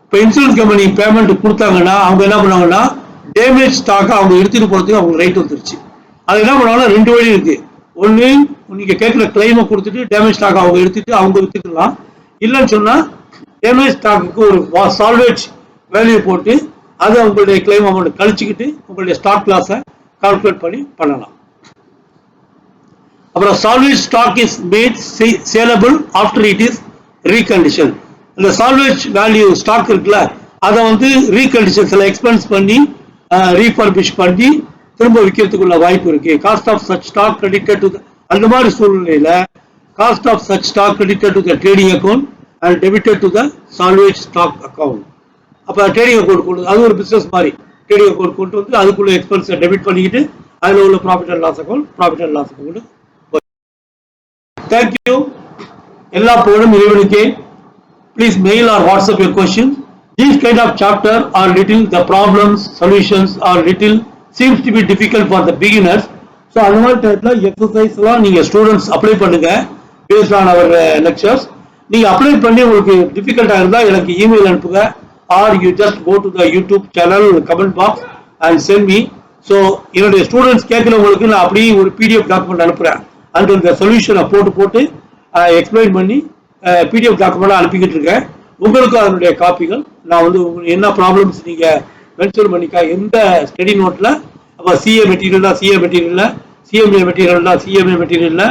இப்போ இன்சூரன்ஸ் கம்பெனி பேமெண்ட் கொடுத்தாங்கன்னா அவங்க என்ன பண்ணுவாங்கன்னா டேமேஜ் ஸ்டாக்கை அவங்க எடுத்துட்டு போறதுக்கு அவங்க ரைட் வந்துருச்சு. அது என்ன பண்ணுவாங்கன்னா ரெண்டு வழி இருக்கு. ஒன்று, நீங்க கேட்குற கிளைமை கொடுத்துட்டு டேமேஜ் ஸ்டாக் அவங்க எடுத்துட்டு அவங்க வித்துக்கலாம். இல்லைன்னு சொன்னா டேமேஜ் ஸ்டாக்கு ஒரு சால்வேஜ் வேல்யூ போட்டு அது உங்களுடைய கிளைம் அமௌண்ட் கழிச்சுக்கிட்டு உங்களுடைய ஸ்டாக் லாஸை கால்குலேட் பண்ணலாம். அப்புறம் salvage stock is made saleable after it is recondition. இந்த சால்வேஜ் வேல்யூ ஸ்டாக் இருக்குல்ல, அதை வந்து ரீகண்டிஷன்ஸ்ல எக்ஸ்பென்ஸ் பண்ணி ரீஃபர்பிஷ் பண்ணி திரும்ப விற்கிறதுக்குள்ள வாய்ப்பு இருக்கு. Cost of such stock credited to அந்த மாதிரி சூழ்நிலையில cost of such stock credited to the trading account and debited to the salvage stock account. அப்போ ட்ரேடிங் அக்கௌண்ட் கொண்டு அது ஒரு பிசினஸ் மாதிரி ட்ரேடிங் அக்கௌண்ட் கொண்டு வந்து அதுக்குள்ள எக்ஸ்பென்ஸை டெபிட் பண்ணிக்கிட்டு அதில் உள்ள profit and loss account. Thank you. எல்லா புகழும் இறைவனுக்கே. Please mail or WhatsApp your questions. These kind of chapter are little, the problems, solutions are little, seems to be difficult for the beginners. So அந்த மாதிரி டைப்ல exercise எல்லாம் நீங்க students apply பண்ணுங்க based on our lectures. நீங்க apply பண்ணி உங்களுக்கு டிஃபிகல்ட்டா இருந்தா எனக்கு இமெயில் அனுப்புங்க, or you just go to the YouTube channel comment box and send me. So என்னுடைய ஸ்டூடெண்ட்ஸ் கேட்கிறவங்களுக்கு நான் அப்படியே ஒரு PDF டாக்குமெண்ட் அனுப்புறேன். அந்த சொல்யூஷனை போட்டு எக்ஸ்பிளைன் பண்ணி PDF டாக்குமெண்ட் அனுப்பிக்கிட்டு இருக்கேன். உங்களுக்கும் அதனுடைய காப்பிகள் நான் வந்து என்ன ப்ராப்ளம்ஸ் நீங்க மென்ஷன் பண்ணிக்கா, எந்த ஸ்டடி நோட்ல அப்போ CA மெட்டீரியல்னா CA மெட்டீரியல்ல, CMA மெட்டீரியல்னா CMA மெட்டீரியல்ல,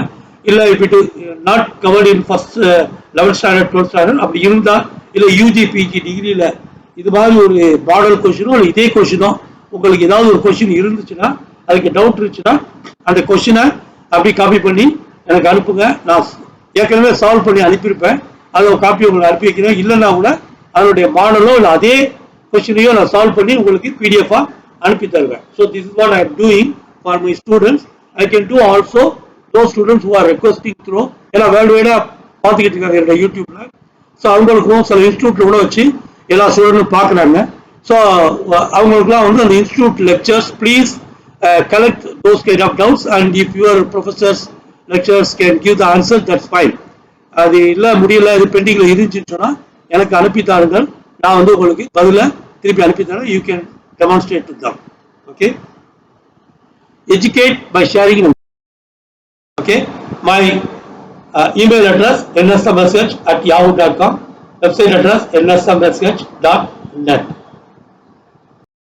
இல்லை if it is not covered in first 11th standard 12th standard அப்படி இருந்தா இல்லை யூஜி பிஜி டிகிரியில் இது மாதிரி ஒரு மாடல் கொஸ்டினோ இல்லை இதே கொஸ்டினோ உங்களுக்கு ஏதாவது ஒரு கொஸ்டின் இருந்துச்சுன்னா அதுக்கு டவுட் இருந்துச்சுன்னா அந்த கொஸ்டினை அப்படி காப்பி பண்ணி எனக்கு அனுப்புங்க. நான் ஏற்கனவே சால்வ் பண்ணி அனுப்பியிருப்பேன், அதை காப்பி உங்களுக்கு அனுப்பி வைக்கிறேன். இல்லைன்னா கூட அதனுடைய மாடலோ இல்லை அதே கொஸ்டினையோ நான் சால்வ் பண்ணி உங்களுக்கு பிடிஎஃபாக அனுப்பி தருவேன். So this is what I am doing for my students. I can do also those students who are requesting through ஏன்னா வேர்ல்டு வைடா பார்த்துக்கிட்டு இருக்காங்க என்னோட யூடியூப்ல. ஸோ அவங்களுக்கும் சில இன்ஸ்டியூட்ல கூட வச்சு எல்லா ஸ்டூடெண்ட்டும் பார்க்குறாங்க. ஸோ அவங்களுக்குலாம் வந்து அந்த institute lectures please collect those kind of doubts and if your professors lectures can give the answer that's fine. அது இல்லை முடியல இது பெண்டிங்ல இருந்துச்சுன்னு சொன்னால் எனக்கு அனுப்பி தாருங்கள், நான் வந்து உங்களுக்கு பதில திருப்பி அனுப்பி தரேன். You can demonstrate to them. Okay, educate by sharing. Okay, my email address nsmsh@yahoo.com, website address nsmsh.net.